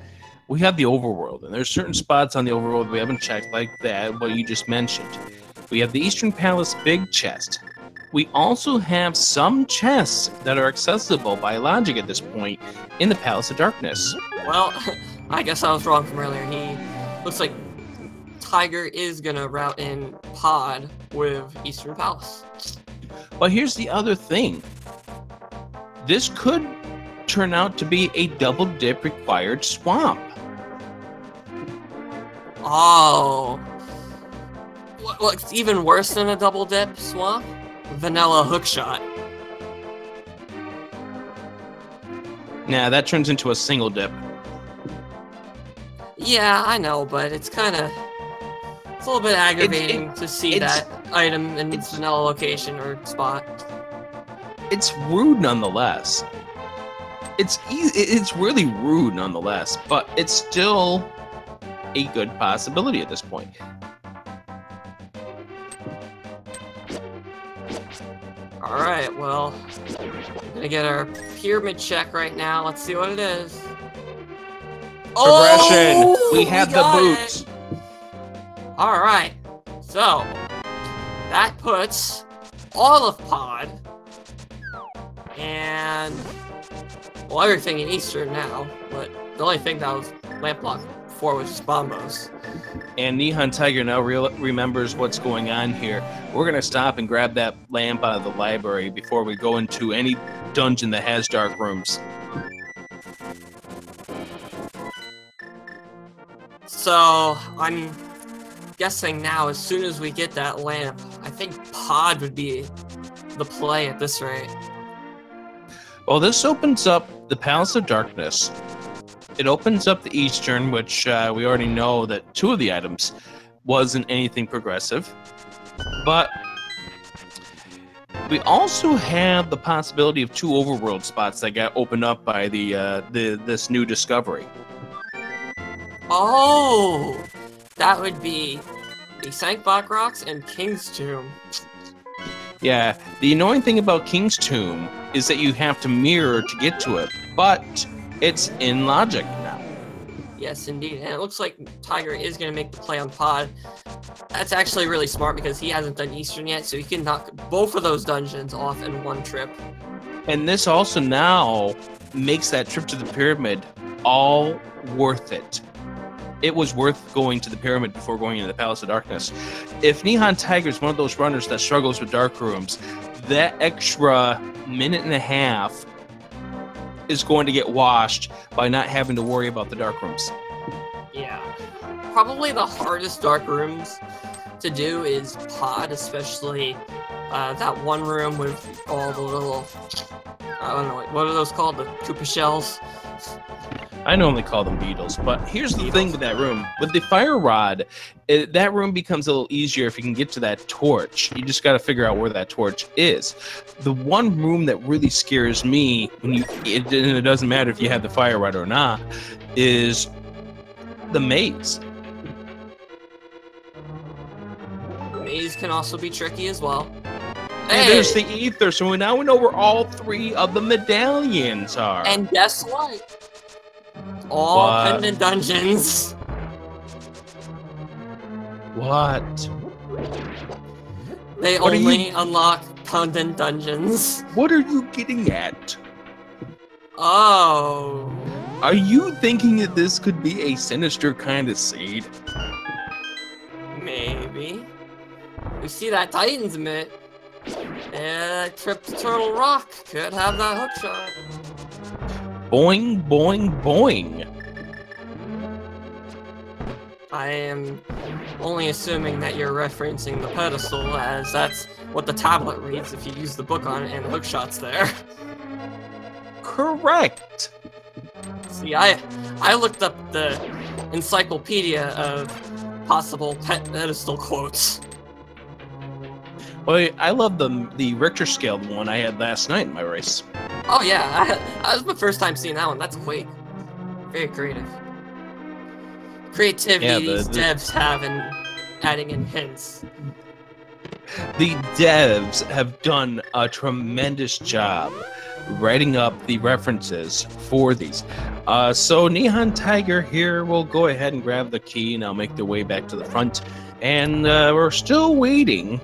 we have the overworld, and there's certain spots on the overworld we haven't checked, like that, what you just mentioned. We have the Eastern Palace Big Chest. We also have some chests that are accessible by logic at this point in the Palace of Darkness. Well, I guess I was wrong from earlier. He looks like Tiger is gonna route in Pod with Eastern Palace. But here's the other thing. This could turn out to be a double dip required swamp. Oh. What's even worse than a double dip swamp? Vanilla hookshot. Nah, that turns into a single dip. Yeah, I know, but it's kind of... It's a little bit aggravating to see that item in its vanilla location or spot. It's rude nonetheless. It's really rude nonetheless, but it's still a good possibility at this point. Alright, well, we're gonna get our pyramid check right now. Let's see what it is. Progression! Oh, we have the boots. Alright, so that puts all of Pod and, well, everything in Eastern now, but the only thing that was lamp block before was just Bombos. And NihonTiger now remembers what's going on here. We're going to stop and grab that lamp out of the library before we go into any dungeon that has dark rooms. So, I'm guessing now, as soon as we get that lamp, I think Pod would be the play at this rate. Well, this opens up the Palace of Darkness. It opens up the Eastern, which we already know that 2 of the items wasn't anything progressive. But we also have the possibility of 2 overworld spots that got opened up by this new discovery. Oh! That would be the Sankbach Rocks and King's Tomb. Yeah, the annoying thing about King's Tomb is that you have to mirror to get to it, but it's in logic now. Yes, indeed. And it looks like Tiger is going to make the play on Pod. That's actually really smart because he hasn't done Eastern yet, so he can knock both of those dungeons off in one trip. And this also now makes that trip to the pyramid all worth it. It was worth going to the pyramid before going into the Palace of Darkness. If NihonTiger is one of those runners that struggles with dark rooms, that extra minute and a half is going to get washed by not having to worry about the dark rooms. Yeah. Probably the hardest dark rooms to do is Pod, especially that one room with all the little, I don't know, what are those called? The Koopa shells? I normally call them beetles, but here's the thing with that room. With the fire rod, that room becomes a little easier if you can get to that torch. You just got to figure out where that torch is. The one room that really scares me, when it doesn't matter if you have the fire rod or not, is the maze. Maze can also be tricky as well. And there's the ether, so now we know where all 3 of the medallions are. And guess what? All pendant dungeons. What? They only unlock pendant dungeons. What are you getting at? Oh. Are you thinking that this could be a sinister kind of seed? Maybe. We see that Titan's mitt. And tripped Turtle Rock could have that hook shot. Boing, boing, boing. I am only assuming that you're referencing the pedestal, as that's what the tablet reads if you use the book on it, and the hook shot's there. Correct. See, I looked up the encyclopedia of possible pedestal quotes. Well, I love the Richter scale one I had last night in my race. Oh yeah, that was my first time seeing that one. That's quake. Very creative. Creativity these devs have in adding in hints. The devs have done a tremendous job writing up the references for these. So NihonTiger here will go ahead and grab the key, and I'll make their way back to the front. And we're still waiting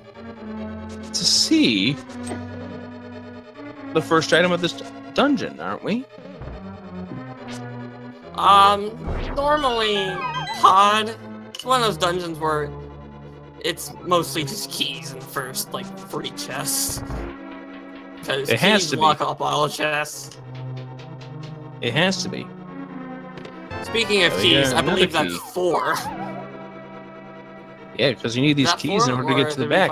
to see the first item of this dungeon, aren't we? Normally, Pod, it's one of those dungeons where it's mostly just keys in the first, like, 3 chests. Because keys lock up all chests. It has to be. Speaking of keys, I believe that's 4. Yeah, because you need these keys in order to get to the back.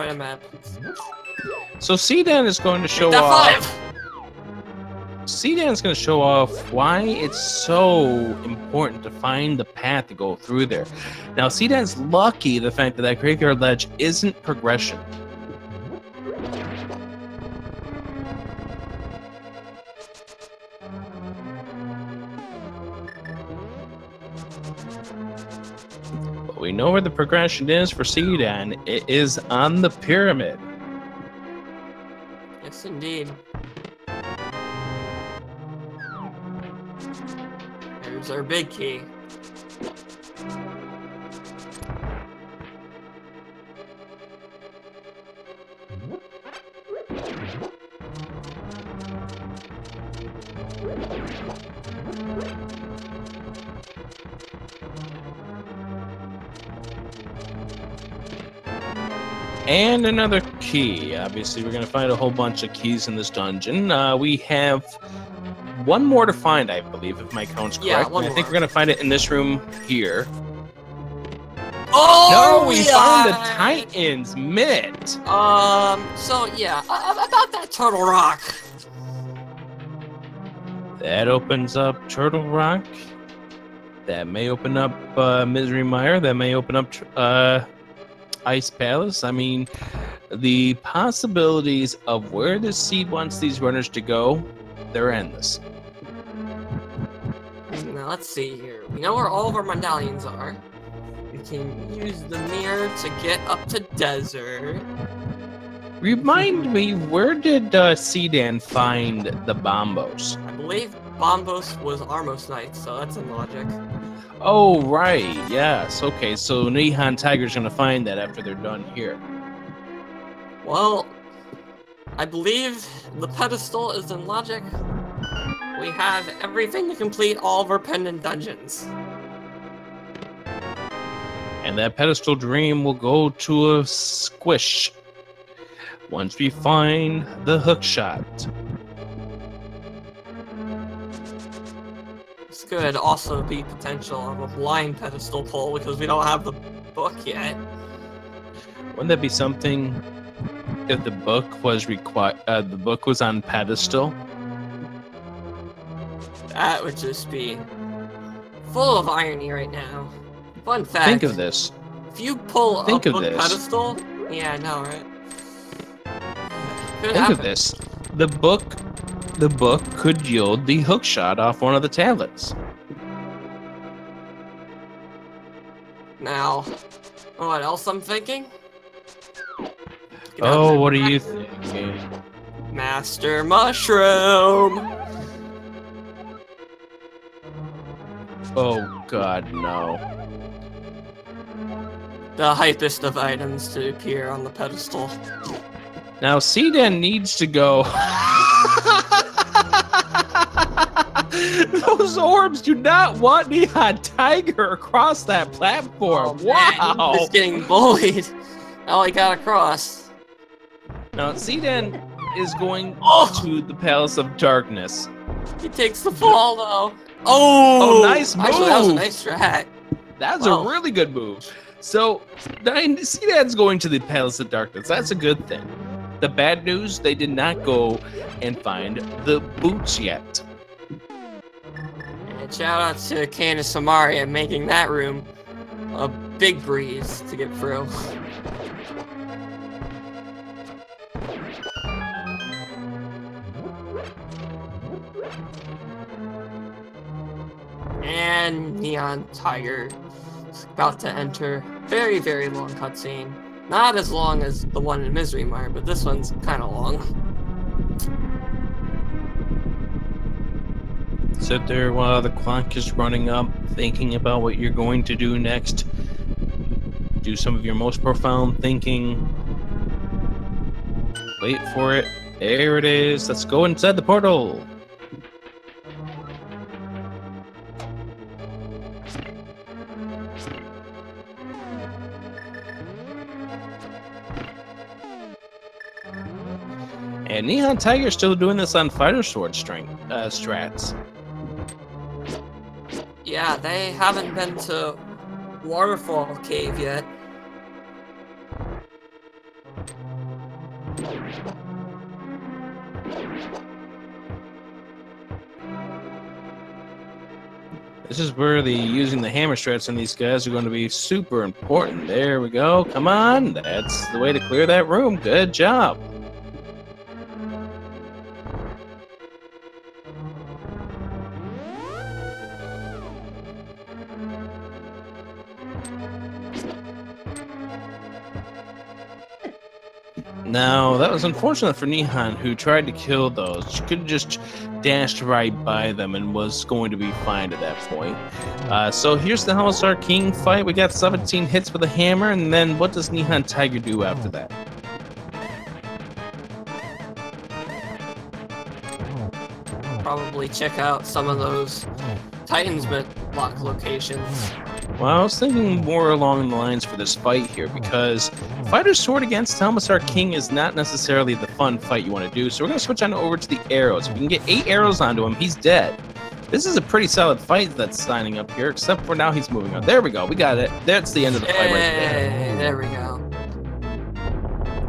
So seadan is going to show off. seadan is going to show off why it's so important to find the path to go through there. Now, seadan's lucky the fact that graveyard ledge isn't progression. But we know where the progression is for seadan. It is on the pyramid. Yes, indeed. There's our big key. And another key. Obviously, we're going to find a whole bunch of keys in this dungeon. We have one more to find, I believe, if my count's correct. Yeah, one I more. think we're going to find it in this room here. Oh, no, we found the Titan's mitt. So yeah, about that Turtle Rock. That opens up Turtle Rock. That may open up Misery Mire. That may open up Ice Palace. I mean, the possibilities of where the seed wants these runners to go, they're endless. Now let's see here. We know where all of our medallions are. We can use the mirror to get up to desert. Remind me, where did seadan find the bombos? I believe Bombos was Armos Knight, so that's in logic. Oh, right. Yes. Okay, so NihonTiger's going to find that after they're done here. Well, I believe the pedestal is in logic. We have everything to complete all of our pendant dungeons. And that pedestal dream will go to a squish once we find the hook shot. This could also be potential of a blind pedestal pull because we don't have the book yet. Wouldn't that be something if the book was the book was on pedestal? That would just be full of irony right now. Fun fact. Think of this. If you pull a Think of book this. pedestal, yeah, I know, right? Could Think happen. of this. The book could yield the hook shot off one of the tablets. Now, what else I'm thinking? Oh, what are you thinking? Master Mushroom! Oh God, no. The hypest of items to appear on the pedestal. Now, Seadan needs to go. Those orbs do not want NihonTiger across that platform. Oh, man, Wow. he's getting bullied. All he got across. Now, Seadan is going Oh. to the Palace of Darkness. He takes the fall, though. Oh, nice Actually, that was a move. nice strat. That's Wow. a really good move. So, Seadan's going to the Palace of Darkness. That's a good thing. The bad news, they did not go and find the boots yet. And shout out to Candace Samaria making that room a big breeze to get through. And NihonTiger is about to enter. Very, very long cutscene. Not as long as the one in Misery Mire, but this one's kind of long. Sit there while the clock is running up, thinking about what you're going to do next. Do some of your most profound thinking. Wait for it. There it is. Let's go inside the portal. And NihonTiger's still doing this on Fighter Sword strats. Yeah, they haven't been to Waterfall Cave yet. This is where the using the hammer strats on these guys are going to be super important. There we go. Come on. That's the way to clear that room. Good job. Now, that was unfortunate for Nihon, who tried to kill those. She could have just dashed right by them and was going to be fine at that point. So here's the Hellstar King fight. We got 17 hits with a hammer, and then what does NihonTiger do after that? Probably check out some of those Titans lock locations. Well, I was thinking more along the lines for this fight here, because Fighter Sword against Hellstar King is not necessarily the fun fight you want to do, so we're going to switch on over to the arrows. If we can get 8 arrows onto him, he's dead. This is a pretty solid fight that's signing up here, except for now he's moving on. There we go, we got it. That's the end of the fight right there. Hey, there we go.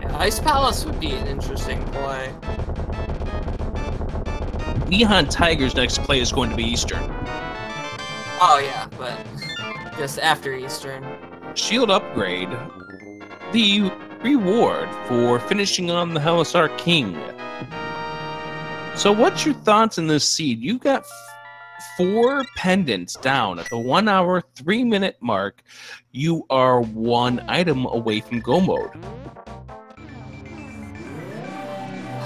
Yeah, Ice Palace would be an interesting play. NihonTiger's next play is going to be Eastern. Oh yeah, but just after Eastern. Shield upgrade, the reward for finishing on the Hellstar King. So what's your thoughts on this seed? You got 4 pendants down at the 1 hour, 3 minute mark. You are 1 item away from go mode.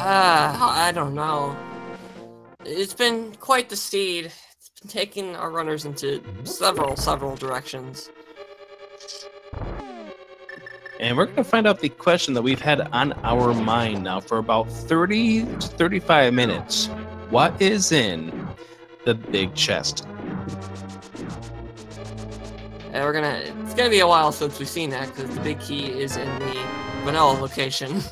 I don't know. It's been quite the seed. It's been taking our runners into several directions. And we're going to find out the question that we've had on our mind now for about 30 to 35 minutes. What is in the big chest? And it's gonna be a while since we've seen that, because the big key is in the vanilla location.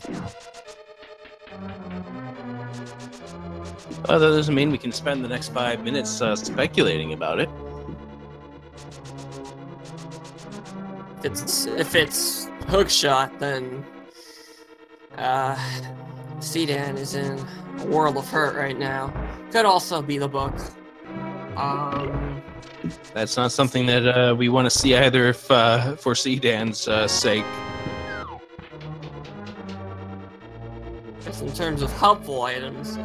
Well, that doesn't mean we can spend the next 5 minutes speculating about it. If it's hookshot, then seadan is in a world of hurt right now. Could also be the book. That's not something that we want to see either if, for Seadan's sake. Just in terms of helpful items,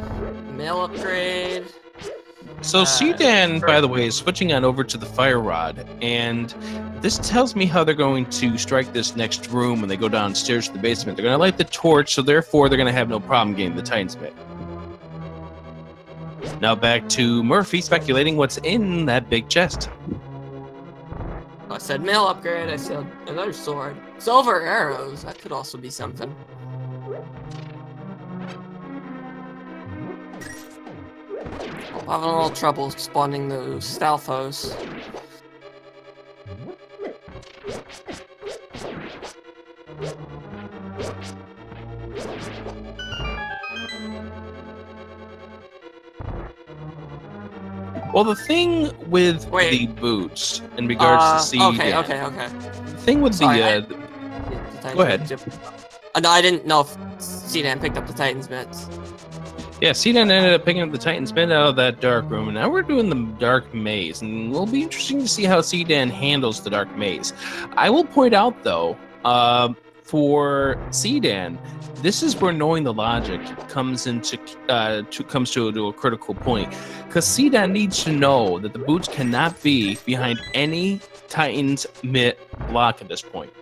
mail upgrade. So Seadan, by the way, is switching on over to the fire rod, and this tells me how they're going to strike this next room when they go downstairs to the basement. They're going to light the torch, so therefore they're going to have no problem getting the Titan Smith. Now back to Murphy speculating what's in that big chest. I said mail upgrade, I said another sword. Silver arrows, that could also be something. I'm having a little trouble spawning those Stalfos. Well, the thing with the boots, in regards to Seadan... Okay. The thing with Sorry, Go ahead. No, I didn't know if Seadan picked up the Titan's mitts. Yeah, Seadan ended up picking up the Titan Smith out of that dark room, and now we're doing the dark maze, and it'll be interesting to see how Seadan handles the dark maze. I will point out, though, for Seadan, this is where knowing the logic comes into comes to a critical point, because Seadan needs to know that the boots cannot be behind any Titan's mitt block at this point.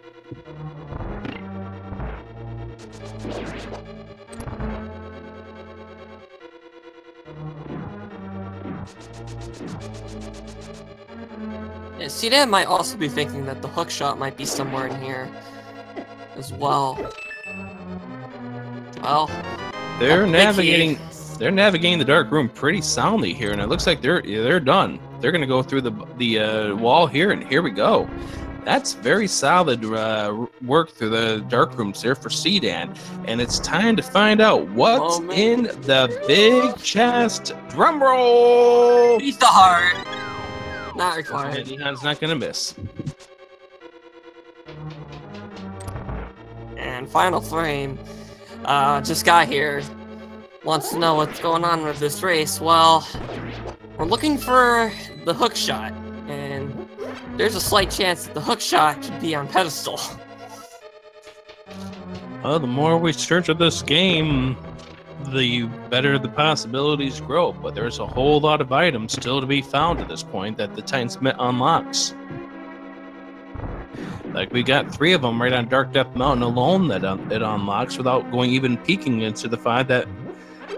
Yeah, Seadan might also be thinking that the hook shot might be somewhere in here as well. Well, they're navigating the dark room pretty soundly here, and it looks like they're done. They're going to go through the wall here, and here we go. That's very solid work through the dark rooms there for Seadan, and it's time to find out what's in the big chest. Drum roll! Beat the heart. Not required. Nihon's not going to miss. And final frame. Just got here. Wants to know what's going on with this race. Well, we're looking for the hook shot, and there's a slight chance that the hook shot could be on pedestal. Well, the more we search of this game, the better the possibilities grow, but there's a whole lot of items still to be found at this point that the Titan Smith unlocks. Like, we got 3 of them right on Dark Death Mountain alone that it unlocks without going even peeking into the 5 that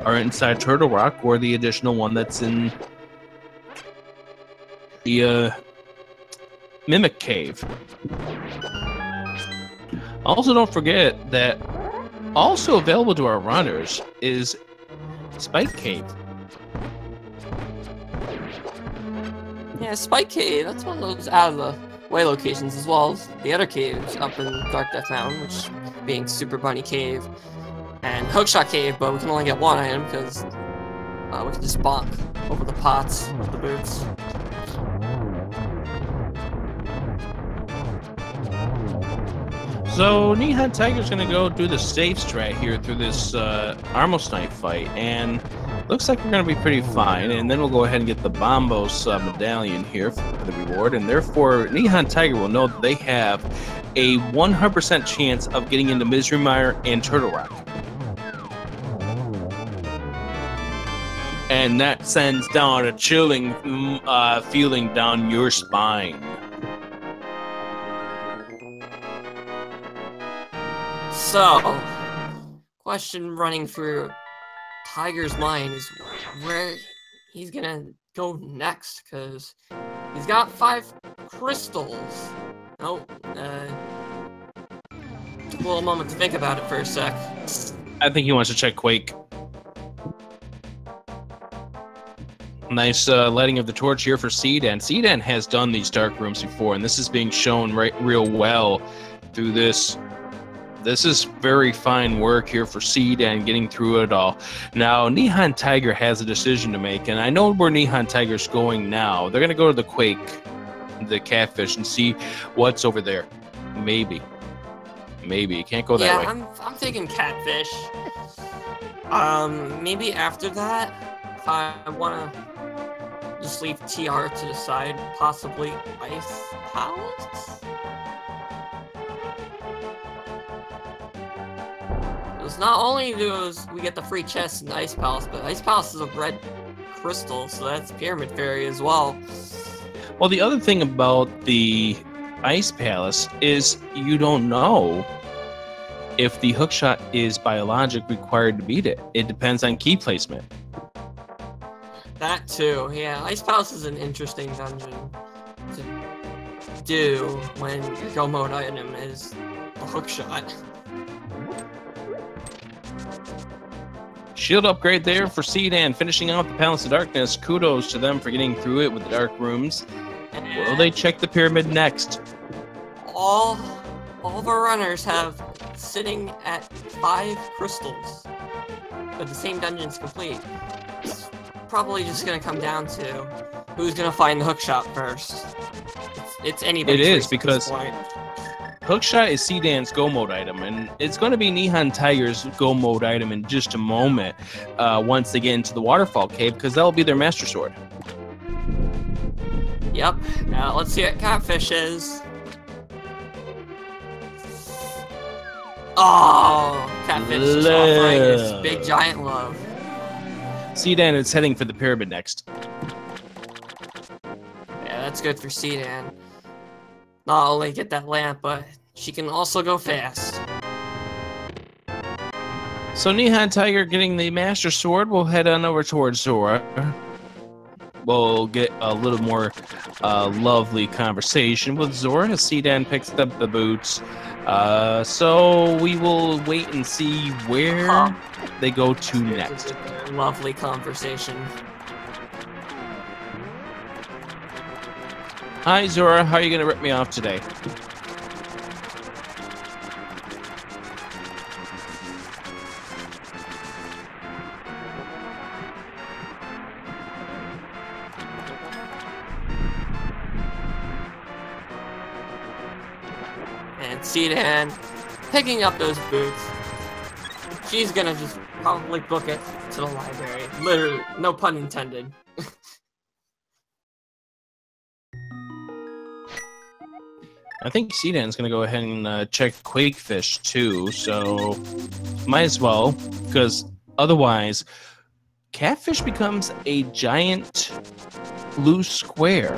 are inside Turtle Rock, or the additional one that's in the Mimic Cave. Also, don't forget that also available to our runners is Spike Cave. Yeah, Spike Cave, that's one of those out of the way locations, as well as the other caves up in Dark Death Mountain, which being Super Bunny Cave and Hookshot Cave, but we can only get one item because we can just bonk over the pots with the boots. So NihonTiger's gonna go do the safe strat here through this Armo Snipe fight, and looks like we're gonna be pretty fine. And then we'll go ahead and get the Bombos medallion here for the reward, and therefore NihonTiger will know that they have a 100% chance of getting into Misery Mire and Turtle Rock. And that sends down a chilling feeling down your spine. So, question running through Tiger's mind is where he's gonna go next, because he's got 5 crystals. Oh, took a little moment to think about it for a sec. I think he wants to check Quake. Nice lighting of the torch here for Seadan. Seadan has done these dark rooms before, and this is being shown real well through this. This is very fine work here for Seadan getting through it all. Now, NihonTiger has a decision to make, and I know where NihonTiger's going now. They're going to go to the Quake, the catfish, and see what's over there. Maybe. You can't go that way. Yeah, I'm thinking catfish. Maybe after that, if I want to just leave TR to the side, possibly Ice Palace? Because not only do we get the free chest in Ice Palace, but Ice Palace is a red crystal, so that's Pyramid Fairy as well. Well, the other thing about the Ice Palace is you don't know if the hookshot is biologic required to beat it. It depends on key placement. That too, yeah. Ice Palace is an interesting dungeon to do when your go mode item is the hookshot. Shield upgrade there for Seadan, finishing out the Palace of Darkness. Kudos to them for getting through it with the Dark Rooms. Will they check the pyramid next? All the runners have sitting at 5 crystals, but the same dungeon's complete. It's probably just gonna come down to who's gonna find the hookshot first. It's anybody's It is, race at because this point. Hookshot is Seadan's go mode item, and it's going to be NihonTiger's go mode item in just a moment once they get into the waterfall cave, because that'll be their master sword. Yep. Now let's see what Catfish is. Oh, Catfish is offering his big giant love. Seadan is heading for the pyramid next. Yeah, that's good for Seadan. Not only get that lamp, but she can also go fast. So NihonTiger getting the master sword. We'll head on over towards Zora. We'll get a little more lovely conversation with Zora as Seadan picks up the boots. So we will wait and see where they go to next. Lovely conversation. Hi Zora, how are you gonna rip me off today? And Seadan picking up those boots. She's gonna just probably book it to the library. Literally, no pun intended. I think Seadan's gonna go ahead and check Quakefish too, so might as well, because otherwise Catfish becomes a giant blue square.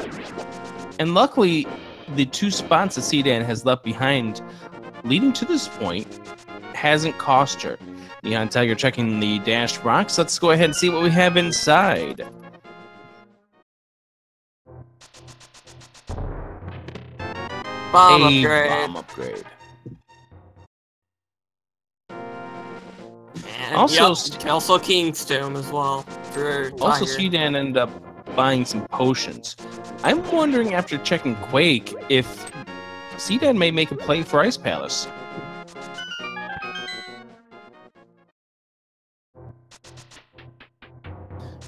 And luckily, the 2 spots that Seadan has left behind leading to this point hasn't cost her. NihonTiger checking the dashed rocks. Let's go ahead and see what we have inside. Bomb a upgrade. bomb upgrade. And Also, King's Tomb as well. For also Tiger. Seadan ended up buying some potions. I'm wondering, after checking Quake, if Seadan may make a play for Ice Palace.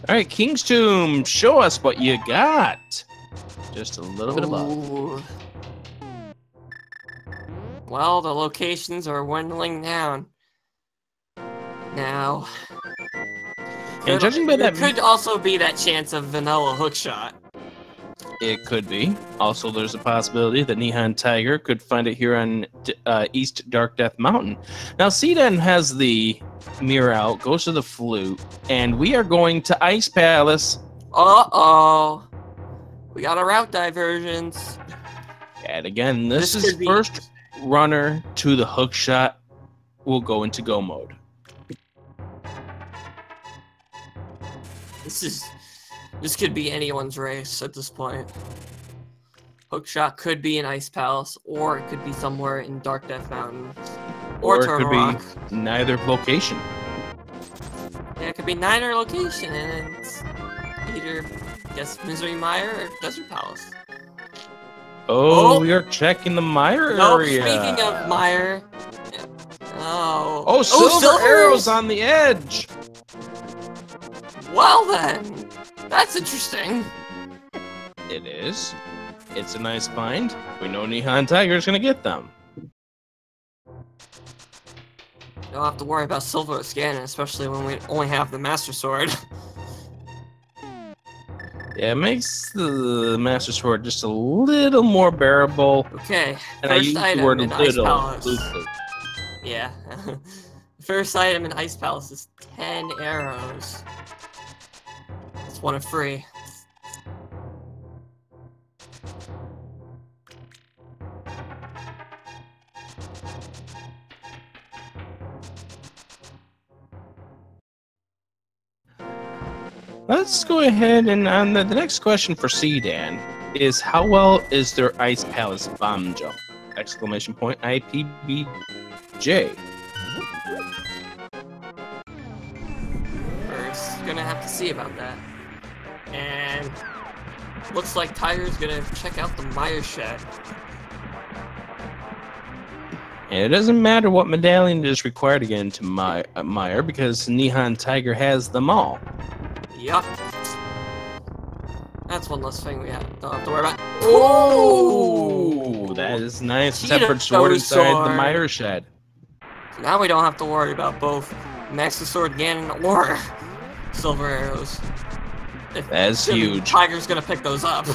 Alright, King's Tomb, show us what you got. Just a little bit of love. Ooh. Well, the locations are dwindling down. Now, And judging by there that, could also be that chance of vanilla hookshot. it could be. Also, there's a possibility that NihonTiger could find it here on East Dark Death Mountain. Now, Seadan has the mirror out, goes to the flute, and we are going to Ice Palace. Uh-oh. We got our route diversions. And again, this is could be- first runner to the hookshot will go into go mode. This could be anyone's race at this point. Hookshot could be in Ice Palace, or it could be somewhere in Dark Death Mountain, or Or it Turtle could Rock. be neither location. Yeah, it could be neither location, and it's either, I guess, Misery Mire or Desert Palace. Oh, Oh. we are checking the Mire No, area. speaking of Mire. Oh, silver arrows on the edge. Well then, that's interesting. It is. It's a nice find. We know NihonTiger is going to get them. Don't have to worry about silver scanning, especially when we only have the Master Sword. Yeah, it makes the Master Sword just a little more bearable. Okay, And I use first the word item in Ice little Palace. loosely. Yeah. First item in Ice Palace is 10 arrows. It's one of free. Let's go ahead and on the next question for Seadan is how well is their Ice Palace bomb jump? Exclamation point IPBJ. We're gonna have to see about that. And looks like Tiger's gonna check out the Meyer shed. And it doesn't matter what medallion is required to get into Meyer because NihonTiger has them all. Yup. That's one less thing we don't have to worry about. Oh, that is nice. Cheetah Tempered sword inside the sword. Meyer shed. So now we don't have to worry about both Master Sword Ganon or Silver Arrows. That's huge. Tiger's gonna pick those up.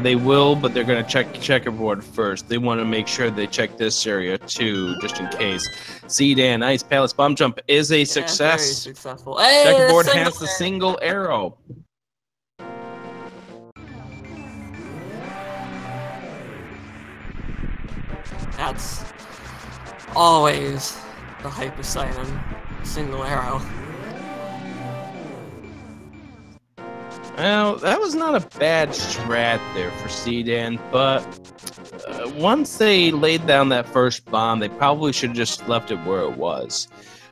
They will, but they're going to check checkerboard first. They want to make sure they check this area too, just in case. Seadan Ice Palace Bomb Jump is a success. Very successful. Hey, Checkerboard has the single arrow. That's always the hypest item. Single arrow. Well, that was not a bad strat there for Seadan, but once they laid down that first bomb, they probably should have just left it where it was.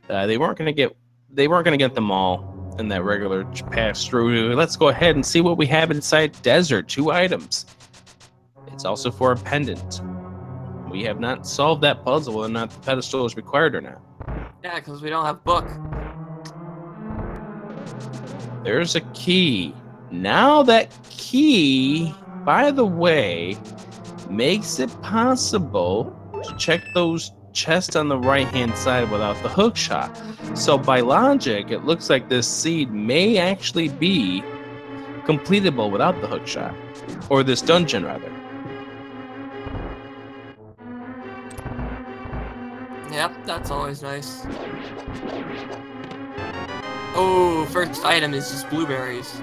They weren't going to get them all in that regular pass through. Let's go ahead and see what we have inside Desert. 2 items. It's also for a pendant. We have not solved that puzzle whether or not the pedestal is required or not. Yeah, because we don't have book. There's a key. Now that key, by the way, makes it possible to check those chests on the right-hand side without the hook shot. So by logic, it looks like this seed may actually be completable without the hook shot. Or this dungeon, rather. Yep, that's always nice. Oh, first item is just blueberries.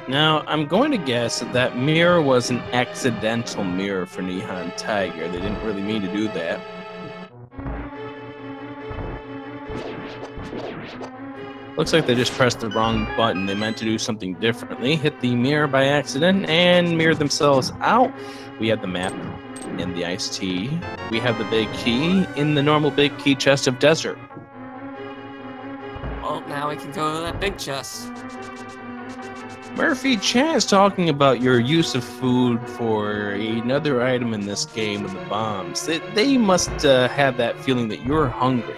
Now, I'm going to guess that that mirror was an accidental mirror for NihonTiger. They didn't really mean to do that. Looks like they just pressed the wrong button. They meant to do something differently. Hit the mirror by accident and mirrored themselves out. We have the map in the iced tea. We have the big key in the normal big key chest of Desert. Well, now we can go to that big chest. Murphy Chan is talking about your use of food for another item in this game with the bombs. They must have that feeling that you're hungry.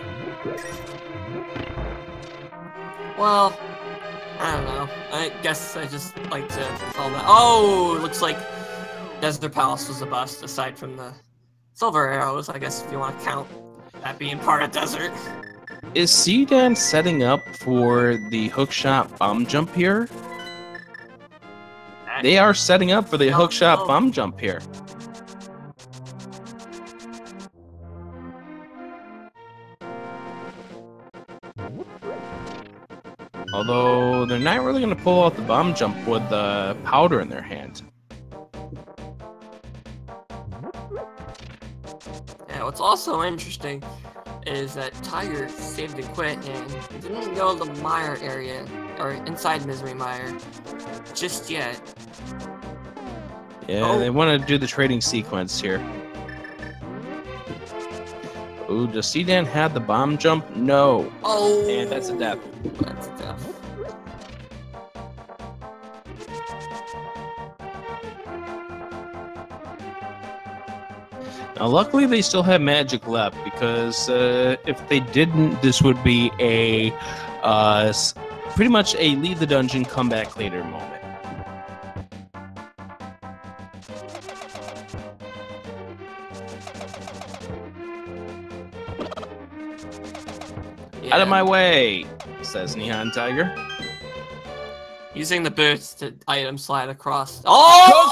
Well, I don't know. I guess I just like to call that. Oh, it looks like Desert Palace was a bust, aside from the silver arrows, I guess, if you want to count that being part of Desert. Is Seadan setting up for the hookshot bomb jump here? They are setting up for the hookshot bomb jump here. Although they're not really going to pull out the bomb jump with the powder in their hand. Yeah, what's also interesting is that Tiger saved and quit and didn't go to the Mire area, or inside Misery Mire, just yet. Yeah, they want to do the trading sequence here. Ooh, does Seadan have the bomb jump? No. Oh! And that's a death. That's a death. Now, luckily, they still have magic left because if they didn't, this would be a Pretty much a leave the dungeon, come back later moment. Yeah. Out of my way, says NihonTiger. Using the boots to item slide across. Oh!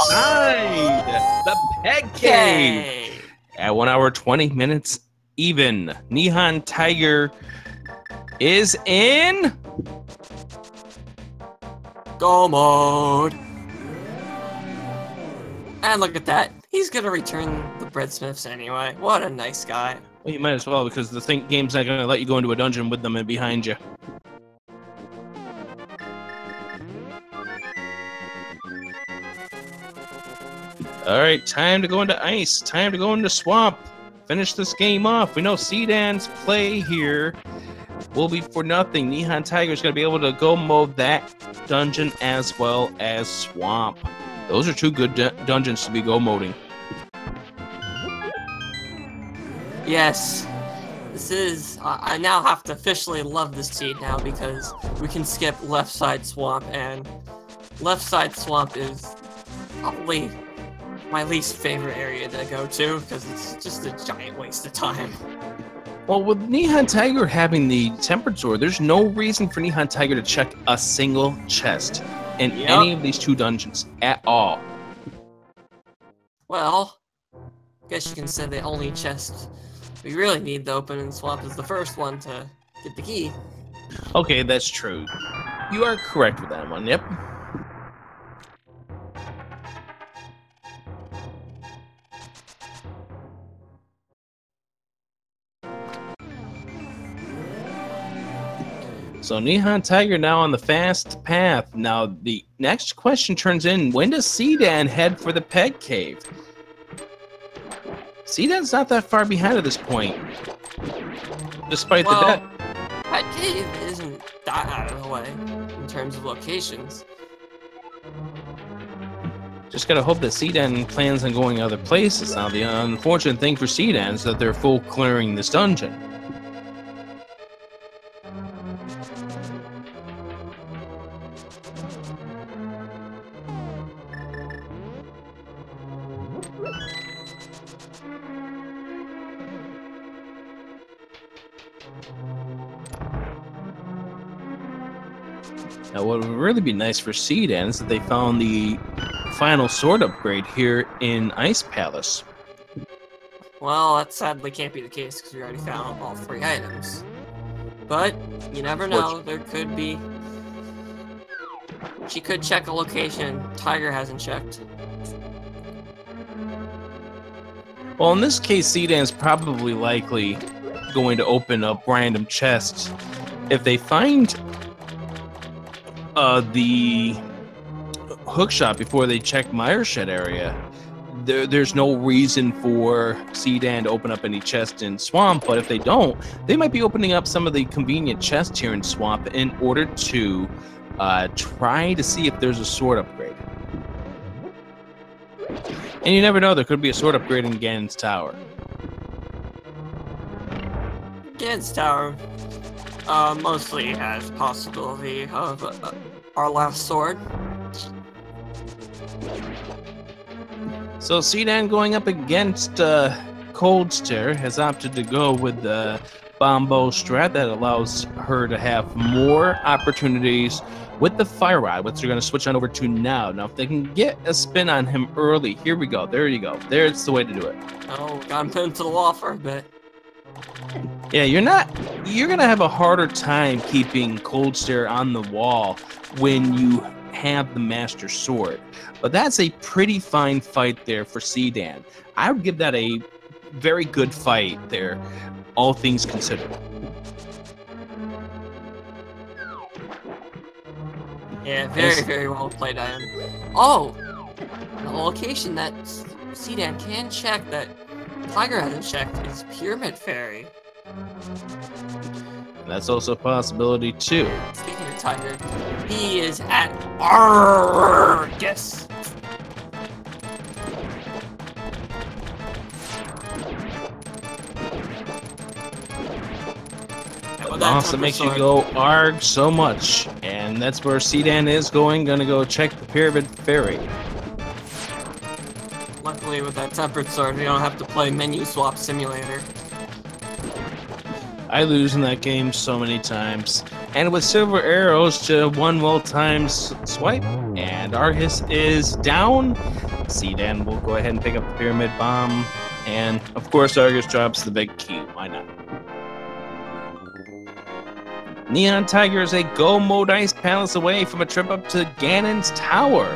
Inside the peg cave at 1 hour 20 minutes even. NihonTiger is in go mode. And look at that. He's gonna return the breadsmiths anyway. What a nice guy. Well, you might as well, because the game's not gonna let you go into a dungeon with them and behind you. Alright, time to go into ice. Time to go into swamp. Finish this game off. We know Seadan's play here will be for nothing. NihonTiger's going to be able to go mode that dungeon as well as swamp. Those are two good dungeons to be go moding. Yes. This is... I now have to officially love this seed now because we can skip left side swamp, and left side swamp is probably my least favorite area to go to because it's just a giant waste of time. Well, with NihonTiger having the tempered sword, there's no reason for NihonTiger to check a single chest in any of these two dungeons at all. Well, I guess you can say the only chest we really need to open in swamp is the first one to get the key. Okay, that's true. You are correct with that one, yep. So NihonTiger now on the fast path. Now the next question turns in, when does Seadan head for the peg cave? Seadan's not that far behind at this point. Despite the debt. Peg cave isn't that out of the way in terms of locations. Just gotta hope that Seadan plans on going other places. Now the unfortunate thing for Seadan is that they're full clearing this dungeon. Now, what would really be nice for Seadan is that they found the final sword upgrade here in Ice Palace. Well, that sadly can't be the case because we already found all 3 items. But you never know. There could be. She could check a location Tiger hasn't checked. Well, in this case, Seadan's probably likely going to open up random chests. If they find the hook shop before they check Mire Shed area, there's no reason for Seadan to open up any chests in Swamp, but if they don't, they might be opening up some of the convenient chests here in Swamp in order to try to see if there's a sword upgrade. And you never know, there could be a sword upgrade in Ganon's Tower. Ganon's Tower mostly has possibility of our last sword. So Seadan going up against Cold Stare has opted to go with the Bombo strat that allows her to have more opportunities with the Fire Rod, which they're going to switch on over to now. Now, if they can get a spin on him early, here we go. There you go. There's the way to do it. Oh, got him pinned to the wall for a bit. Yeah, you're going to have a harder time keeping Cold Stare on the wall when you have the Master Sword. But that's a pretty fine fight there for Seadan. I would give that a very good fight there, all things considered. Yeah, very well played item. Oh! A location that Seadan can check that Tiger hasn't checked is Pyramid Fairy. And that's also a possibility too. Speaking of Tiger, he is at Argus. that Also temper makes sword. you go arg so much. And that's where Seadan is going. Gonna go check the Pyramid Ferry. Luckily, with that tempered sword, we don't have to play menu swap simulator. I lose in that game so many times. And with silver arrows to one well-timed swipe, and Argus is down. Seadan will go ahead and pick up the Pyramid Bomb. And, of course, Argus drops the big key. Why not? NihonTiger is a Go Mode Ice Palace away from a trip up to Ganon's Tower.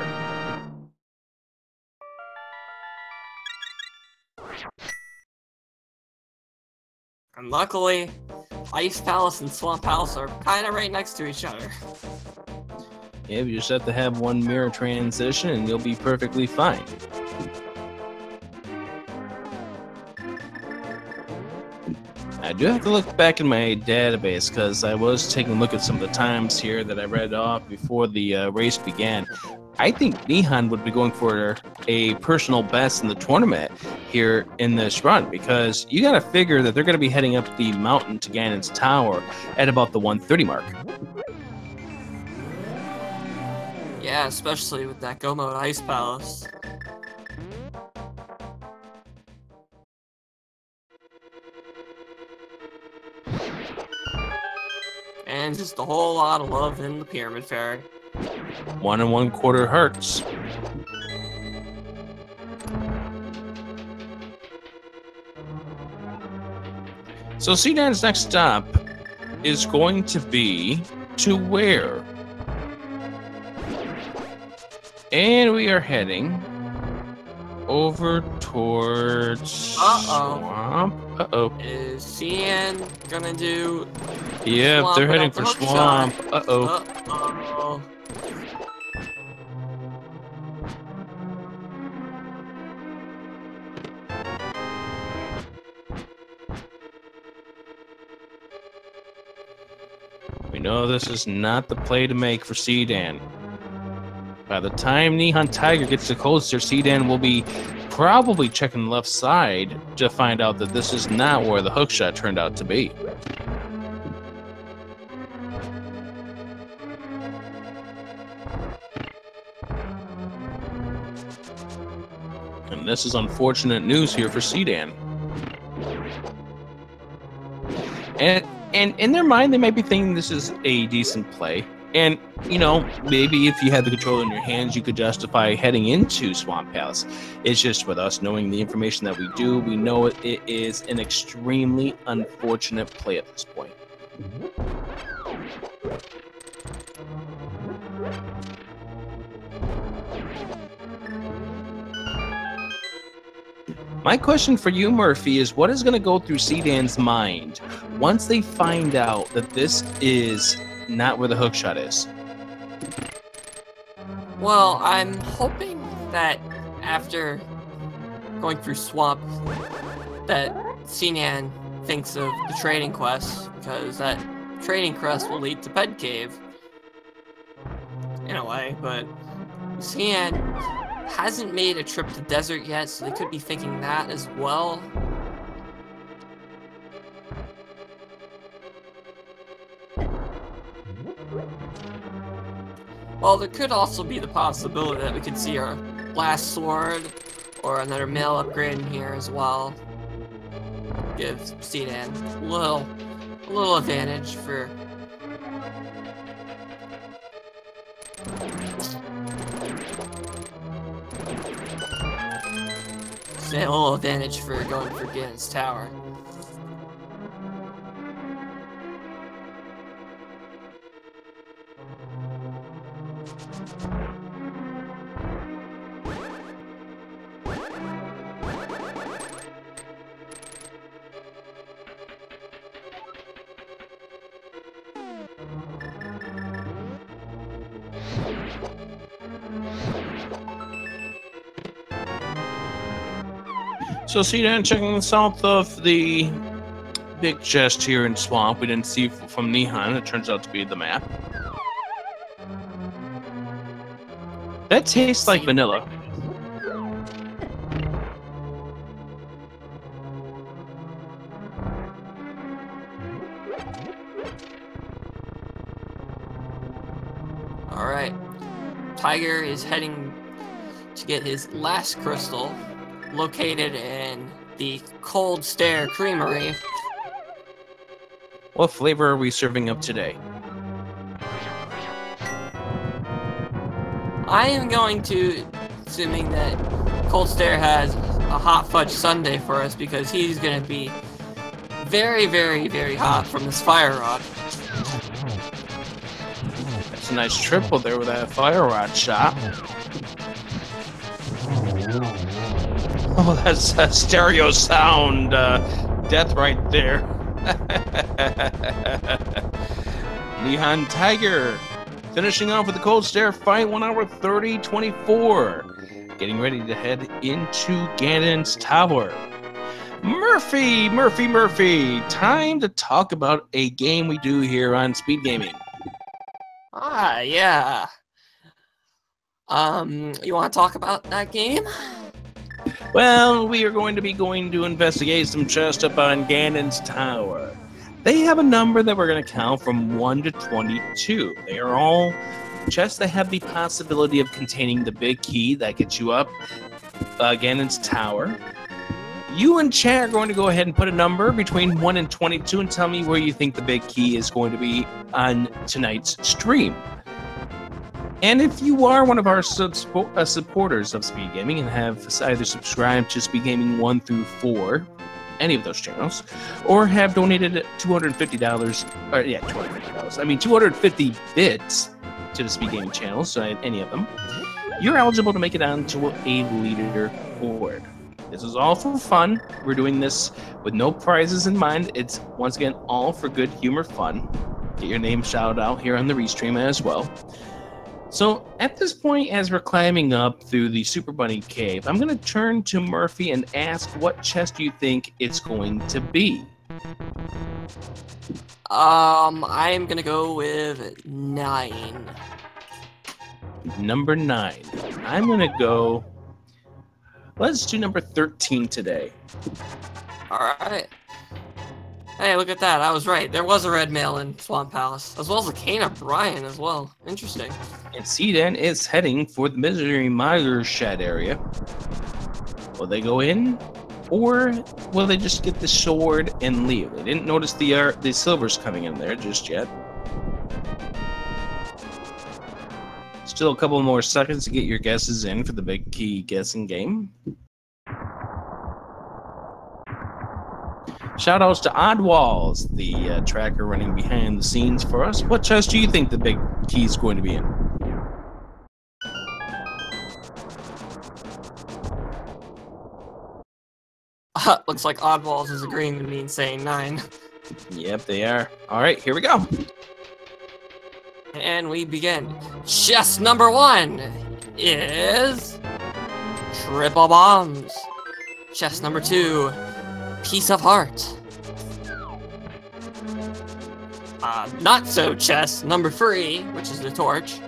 And luckily, Ice Palace and Swamp Palace are kind of right next to each other. Yeah, you just have to have one mirror transition and you'll be perfectly fine. I do have to look back in my database because I was taking a look at some of the times here that I read off before the race began. I think Nihon would be going for a personal best in the tournament here in this run because you got to figure that they're going to be heading up the mountain to Ganon's Tower at about the 130 mark. Yeah, especially with that Go Mode Ice Palace. And just a whole lot of love in the Pyramid Ferry. 1 1/4 hearts. So Seadan's next stop is going to be to where? And we are heading over towards Swamp. Uh-oh. Is Cian gonna do... Yeah, Swamp they're heading without for the hook Swamp. shot? Uh-oh. Uh-oh. We know this is not the play to make for Seadan. By the time NihonTiger gets to closer, Seadan will be probably checking the left side to find out that this is not where the hookshot turned out to be. And this is unfortunate news here for Seadan. And in their mind, they might be thinking this is a decent play. And, you know, maybe if you had the control in your hands, you could justify heading into Swamp Palace. It's just with us knowing the information that we do, we know it is an extremely unfortunate play at this point. My question for you, Murphy, is what is going to go through Seadan's mind once they find out that this is not where the hookshot is? Well, I'm hoping that after going through Swamp, that Cian thinks of the trading quest, because that trading quest will lead to Bed Cave. In a way, but Cian hasn't made a trip to desert yet, so they could be thinking that as well. Well, there could also be the possibility that we could see our last sword or another male upgrade in here as well. Give Seadan a little advantage for... Say a little advantage for going for Ganon's Tower. So Seadan checking south of the big chest here in Swamp. We didn't see from Nihon. It turns out to be the map. That tastes like vanilla. Tiger is heading to get his last crystal, located in the Cold Stare Creamery. What flavor are we serving up today? I am going to, assuming that Cold Stare has a hot fudge sundae for us, because he's going to be very, very, very hot from this fire rod. That's a nice triple there with that fire rod shot. Oh, that's a stereo sound death right there. NihonTiger finishing off with the Cold Stare fight, 1 hour 30:24. Getting ready to head into Ganon's Tower. Murphy! Time to talk about a game we do here on Speed Gaming. Ah, yeah. You want to talk about that game? Well, we are going to investigate some chests up on Ganon's Tower. They have a number that we're going to count from 1 to 22. They are all chests that have the possibility of containing the big key that gets you up Ganon's Tower. You and chat are going to go ahead and put a number between 1 and 22 and tell me where you think the big key is going to be on tonight's stream. And if you are one of our supporters of Speed Gaming and have either subscribed to Speed Gaming 1 through 4, any of those channels, or have donated $250, or yeah, $250, I mean 250 bits to the Speed Gaming channels, so any of them, you're eligible to make it onto a leaderboard. This is all for fun. We're doing this with no prizes in mind. It's, once again, all for good humor fun. Get your name shouted out here on the restream as well. So at this point, as we're climbing up through the Super Bunny Cave, I'm going to turn to Murphy and ask what chest do you think it's going to be? I am going to go with 9. Number 9. I'm going to go... Let's do number 13 today. Alright. Hey, look at that. I was right. There was a red male in Swamp Palace, as well as a Cane of Brian as well. Interesting. And Seadan is heading for the Misery Miser shed area. Will they go in? Or will they just get the sword and leave? They didn't notice the silvers coming in there just yet. Still a couple more seconds to get your guesses in for the big key guessing game. Shoutouts to Oddwalls, the tracker running behind the scenes for us. What chest do you think the big key is going to be in? Looks like Oddwalls is agreeing with me and saying 9. Yep, they are. All right, here we go. And we begin. Chest number 1 is triple bombs. Chest number 2, piece of heart. Not so chest number 3, which is the torch.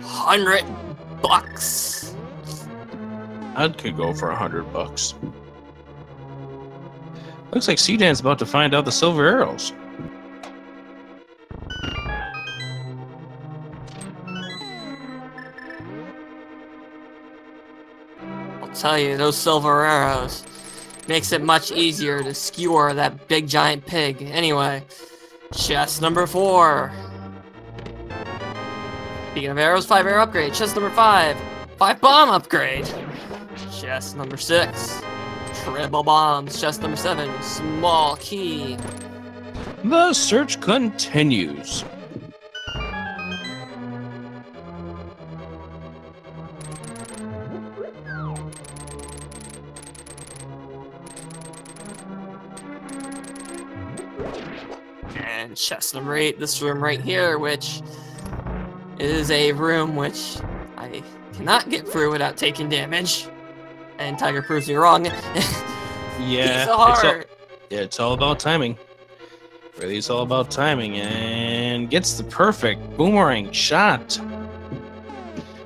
$100. I could go for $100. Looks like Seadan's about to find out the silver arrows. Tell you, those silver arrows makes it much easier to skewer that big giant pig. Anyway, chest number 4. Speaking of arrows, 5 arrow upgrade. Chest number 5, 5 bomb upgrade. Chest number 6, triple bombs. Chest number 7, small key. The search continues. And chest number 8, this room right here, which is a room which I cannot get through without taking damage. And Tiger proves me wrong. Yeah, it's all about timing. Really, it's all about timing. And gets the perfect boomerang shot.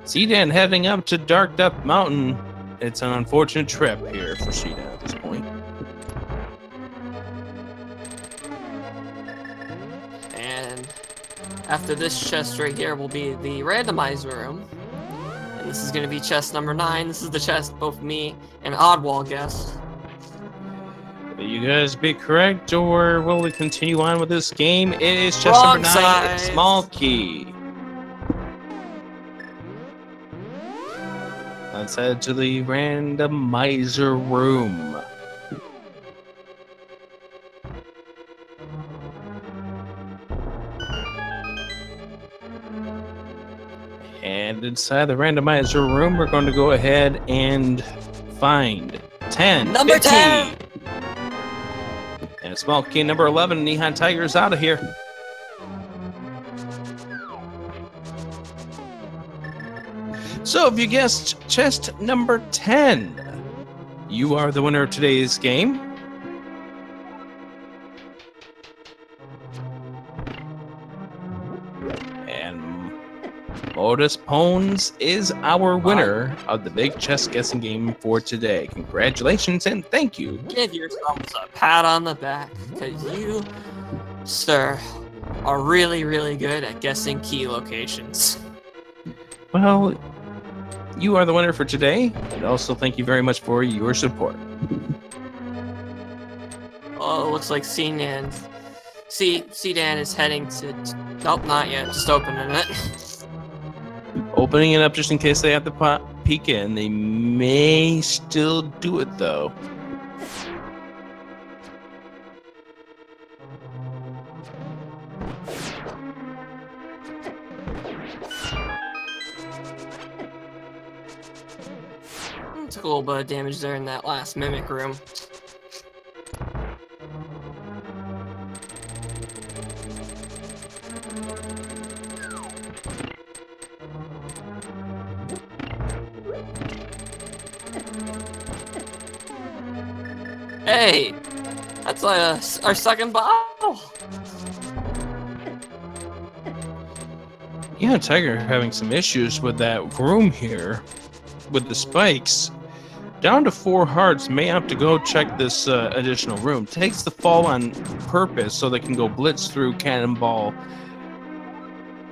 Seadan heading up to Dark Death Mountain. It's an unfortunate trip here for Seadan at this point. And After this chest right here will be the randomizer room. And this is going to be chest number 9. This is the chest both me and Oddwall guessed. Will you guys be correct, or will we continue on with this game? It is chest Wrong number 9, side. small key. Let's head to the randomizer room. And inside the randomizer room, we're going to go ahead and find 10. Number 15. 10! And small key number 11, NihonTiger is out of here. So if you guessed chest number 10, you are the winner of today's game. And Modus Pones is our winner of the big chess guessing game for today. Congratulations and thank you. Give yourselves a pat on the back, because you, sir, are really, really good at guessing key locations. Well, you are the winner for today, and also thank you very much for your support. Oh, it looks like seadan is heading to... Nope, not yet. Just opening it. Opening it up just in case they have to peek in. They may still do it, though. Took a little bit of damage there in that last mimic room. Hey! That's our second bottle! Yeah, Tiger having some issues with that room here with the spikes. Down to 4 hearts, may have to go check this additional room. Takes the fall on purpose so they can go blitz through Cannonball.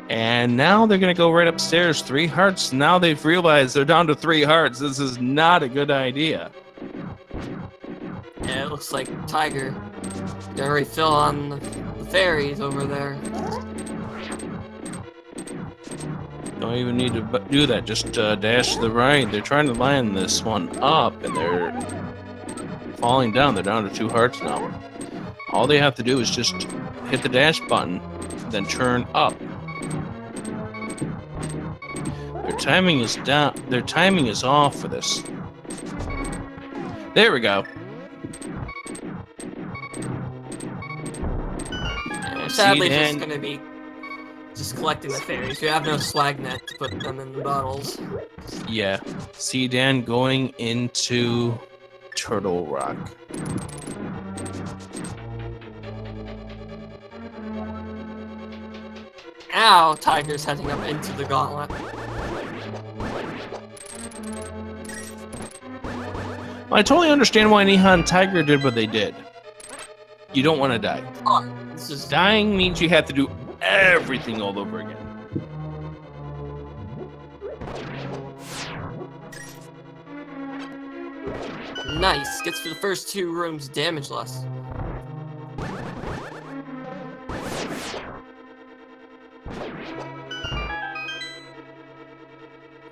And now they're going to go right upstairs. 3 hearts. Now they've realized they're down to 3 hearts. This is not a good idea. Yeah, it looks like Tiger gonna refill on the fairies over there. Don't even need to do that. Just dash to the right. They're trying to line this one up, and they're falling down. They're down to 2 hearts now. All they have to do is just hit the dash button, then turn up. Their timing is down. Their timing is off for this. There we go. Sadly, it's just gonna be just collecting the fairies. We have no swag net to put them in the bottles. Yeah. Seadan going into Turtle Rock. Now Tiger's heading up into the gauntlet. Well, I totally understand why NihonTiger did what they did. You don't want to die. Oh, this is Dying means you have to do everything all over again. nice. Gets for the first 2 rooms damage less.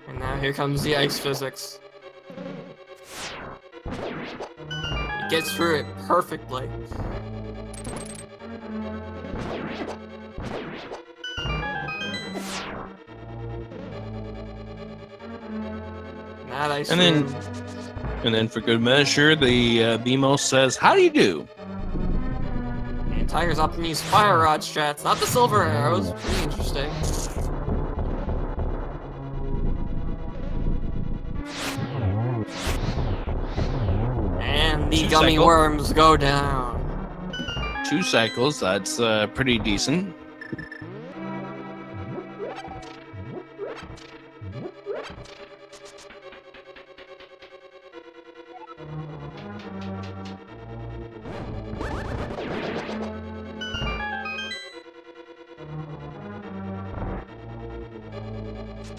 And now here comes the ice physics. It gets through it perfectly. That ice room. And then for good measure, the BMO says, "How do you do?" And Tiger's opting to use fire rod strats, not the silver arrows. Pretty interesting. And the gummy worms go down. 2 cycles, that's pretty decent.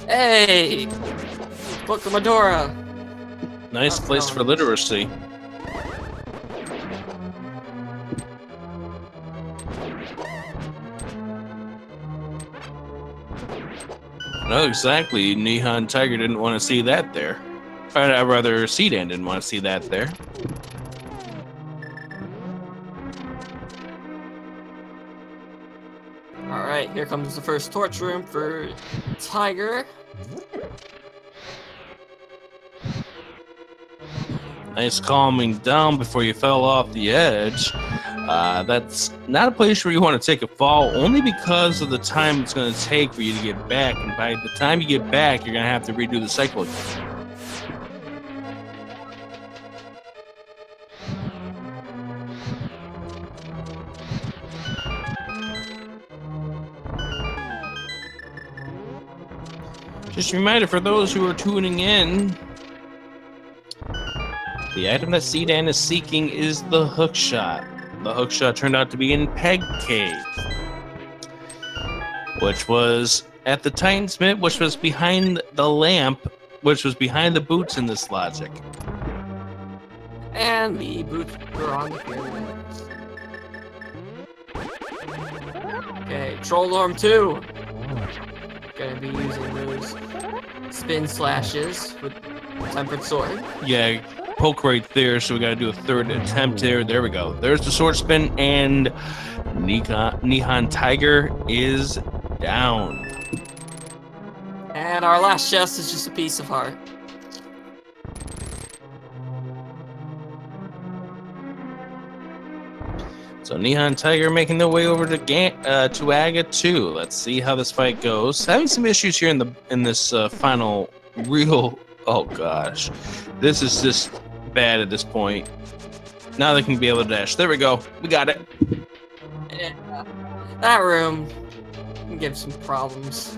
Hey! Book of Medora! Nice place for literacy. No, exactly. NihonTiger didn't want to see that there. Or rather, Seadan didn't want to see that there. Alright, here comes the first torch room for Tiger. Nice calming down before you fell off the edge. That's not a place where you want to take a fall, only because of the time it's going to take for you to get back. And by the time you get back, you're going to have to redo the cycle again. Just a reminder for those who are tuning in, the item that Seadan is seeking is the hookshot. The hookshot turned out to be in Peg Cave, which was at the Titansmith, which was behind the lamp, which was behind the boots in this logic. And the boots were on the pyramids. Okay, Troll Arm 2. Gonna be using those spin slashes with tempered sword. Yeah, poke right there, so we gotta do a third attempt there. There we go. There's the sword spin, and NihonTiger is down. And our last chest is just a piece of heart. So NihonTiger making their way over to Aga 2. Let's see how this fight goes. Having some issues here in this final real. Oh gosh, this is just bad at this point. Now they can be able to dash. There we go. We got it. Yeah, that room can give some problems.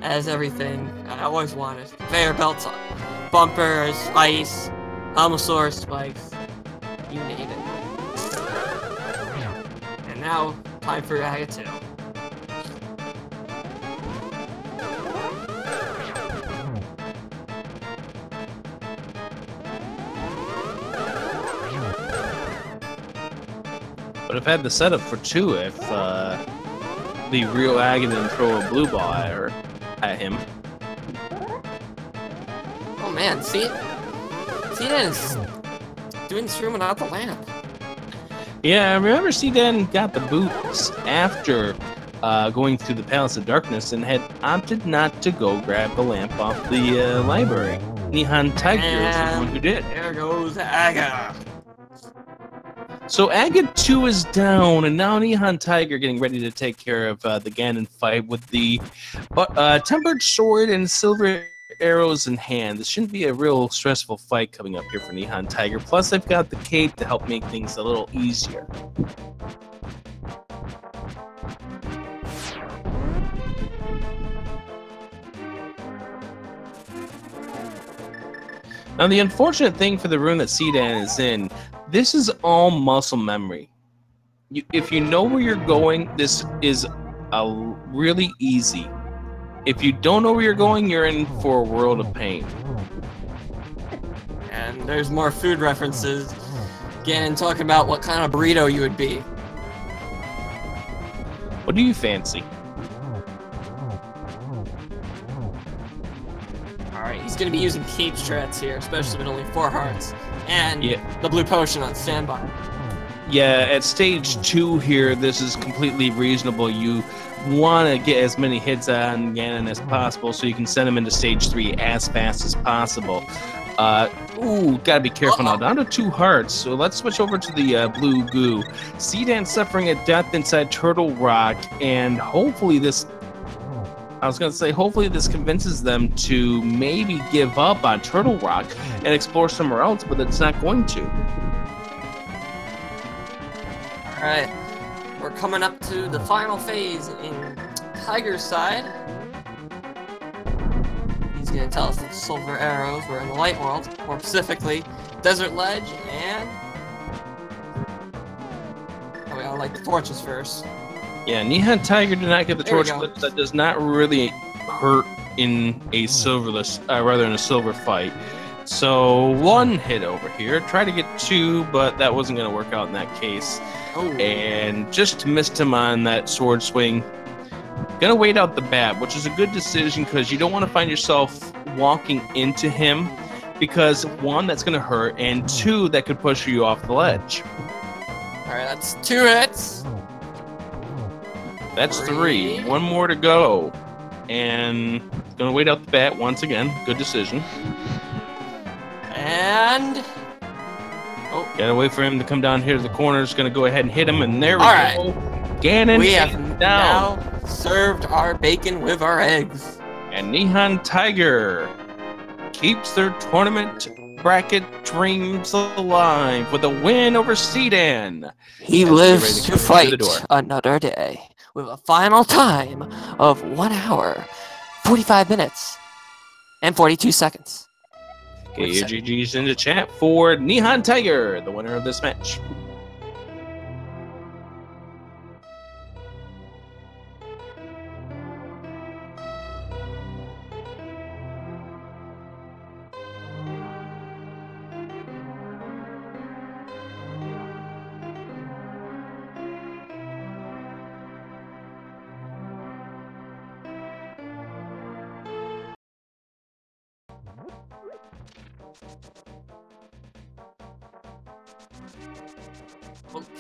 As everything I always wanted. Conveyor belts, bumpers, ice, Almosaurus spikes, you name it. And now, time for Aga 2. But I've had the setup for 2 if the real Aga didn't throw a blue ball at him. Oh man, see is doing this room without the lamp. Yeah, I remember Seadan got the boots after going through the Palace of Darkness and had opted not to go grab the lamp off the library. NihonTiger is the one who did. There goes Aga. So Aga 2 is down, and now NihonTiger getting ready to take care of the Ganon fight with the tempered sword and silver arrows in hand. This shouldn't be a real stressful fight coming up here for NihonTiger. Plus, they've got the cape to help make things a little easier. Now, the unfortunate thing for the room that Seadan is in, this is all muscle memory. If you know where you're going, this is really easy. If you don't know where you're going, you're in for a world of pain. And there's more food references. Again, talking about what kind of burrito you would be. What do you fancy? Alright, he's going to be using keep strats here, especially with only 4 hearts. And Yeah. the blue potion on standby. Yeah, at stage 2 here, this is completely reasonable. You want to get as many hits on Ganon as possible so you can send him into stage 3 as fast as possible. Gotta be careful now. Down to 2 hearts, so let's switch over to the blue goo. Seadan suffering a death inside Turtle Rock, and hopefully this convinces them to maybe give up on Turtle Rock and explore somewhere else, but it's not going to. Alright, we're coming up to the final phase in Tiger's side. He's going to tell us that the silver arrows were in the light world, more specifically, Desert Ledge, and... oh, we gotta light the torches first. Yeah, NihonTiger did not get the There we torch, go. but that does not really hurt in a silverless, rather in a silver fight. So 1 hit over here. Try to get 2, but that wasn't going to work out in that case. Oh. And just missed him on that sword swing. Gonna wait out the bat, which is a good decision because you don't want to find yourself walking into him, because 1, that's gonna hurt, and 2, that could push you off the ledge. All right, that's 2 hits. That's 3. 1 more to go, and gonna wait out the bat once again. Good decision. And Gotta wait for him to come down here to the corner. Just gonna go ahead and hit him, and there we go. Ganon, we have down. now served our bacon with our eggs. And NihonTiger keeps their tournament bracket dreams alive with a win over Seadan. He lives to fight another day with a final time of 1 hour, 45 minutes, and 42 seconds. Get your GGs in the chat for NihonTiger, the winner of this match.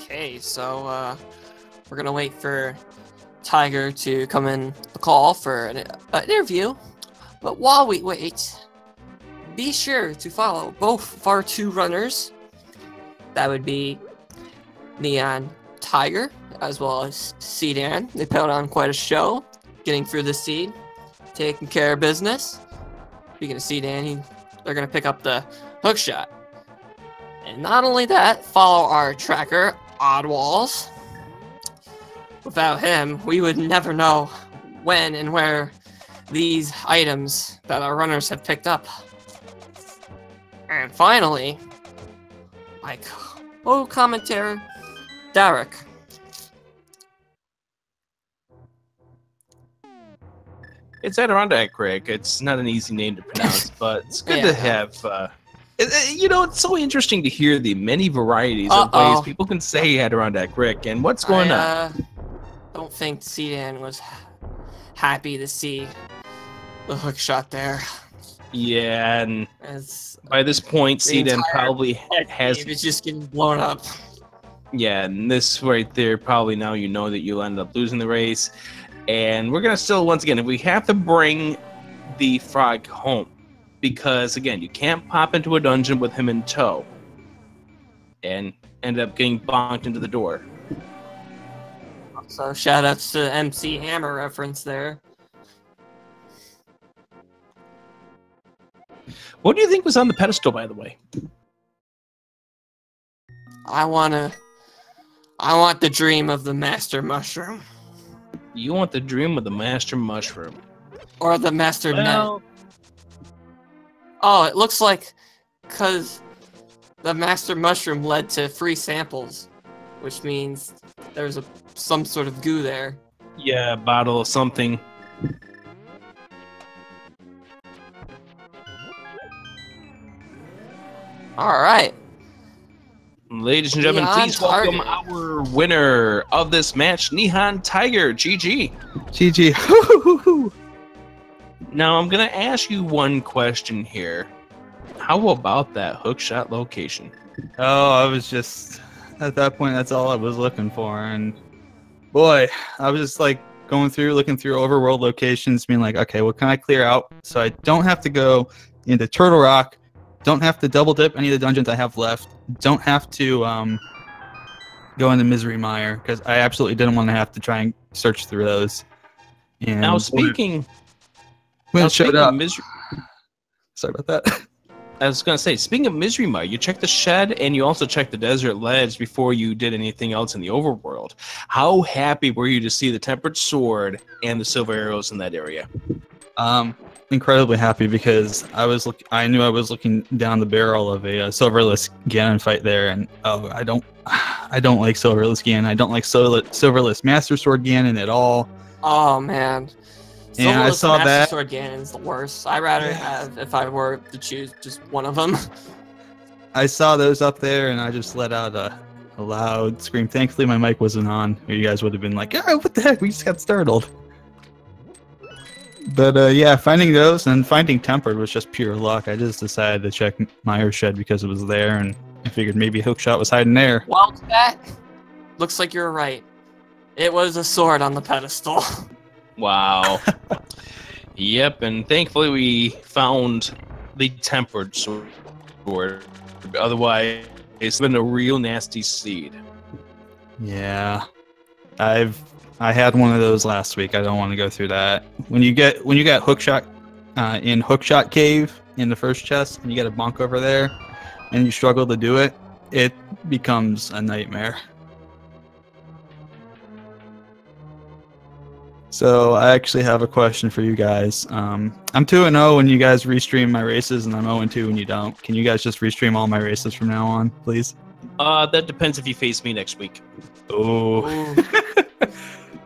Okay, so we're gonna wait for Tiger to come in the call for an interview. But while we wait, be sure to follow both of our 2 runners. That would be NihonTiger as well as seadan. They put on quite a show, getting through the seed, taking care of business. Speaking of seadan, they're gonna pick up the hook shot. And not only that, follow our tracker, Oddwalls. Without him, we would never know when and where these items that our runners have picked up. And finally, my co-commentator, Derek. It's Adirondack Creek. It's not an easy name to pronounce, but it's good to have... you know, it's so interesting to hear the many varieties of ways people can say Adirondack Creek and what's going on. I don't think seadan was happy to see the hook shot there. Yeah, and by this point, seadan probably has... It's just getting blown up. Yeah, and this right there, probably now you know that you'll end up losing the race. And we're going to still, once again, we have to bring the frog home. Because, again, you can't pop into a dungeon with him in tow. And end up getting bonked into the door. So, shout-outs to MC Hammer reference there. What do you think was on the pedestal, by the way? I want the dream of the Master Mushroom. You want the dream of the Master Mushroom. Or the Master Net. Oh, it looks like because the Master Mushroom led to free samples, which means there's some sort of goo there. Yeah, a bottle of something. All right. Ladies and gentlemen, please welcome our winner of this match, NihonTiger. GG. GG. Now, I'm going to ask you one question here. How about that hookshot location? Oh, I was just... At that point, that's all I was looking for. And boy, I was just like going through, looking through overworld locations, being like, okay, what can I clear out so I don't have to go into Turtle Rock, don't have to double dip any of the dungeons I have left, don't have to go into Misery Mire, because I absolutely didn't want to have to try and search through those. And now, speaking... When it showed up. Sorry about that. I was going to say, speaking of Misery Mire, you checked the shed and you also checked the desert ledge before you did anything else in the overworld. How happy were you to see the tempered sword and the silver arrows in that area? Incredibly happy, because I knew I was looking down the barrel of a silverless Ganon fight there, and I don't like silverless Ganon. I don't like silverless Master Sword Ganon at all. Oh man. And I saw Master that. Sword Ganon's the worst. I'd rather have, if I were to choose just one of them. I saw those up there, and I just let out a loud scream. Thankfully, my mic wasn't on, or you guys would have been like, "Oh, what the heck? We just got startled." But yeah, finding those and finding Tempered was just pure luck. I just decided to check Meyer's shed because it was there, and I figured maybe Hookshot was hiding there. Well, Jack, looks like you're right. It was a sword on the pedestal. Wow. Yep, and thankfully we found the Tempered sword. Otherwise, it's been a real nasty seed. Yeah, I had one of those last week. I don't want to go through that. When you get Hookshot in Hookshot Cave in the first chest, and you get a bonk over there, and you struggle to do it, it becomes a nightmare. So I actually have a question for you guys. I'm 2-0 when you guys restream my races, and I'm 0-2 when you don't. Can you guys just restream all my races from now on, please? That depends if you face me next week. Oh.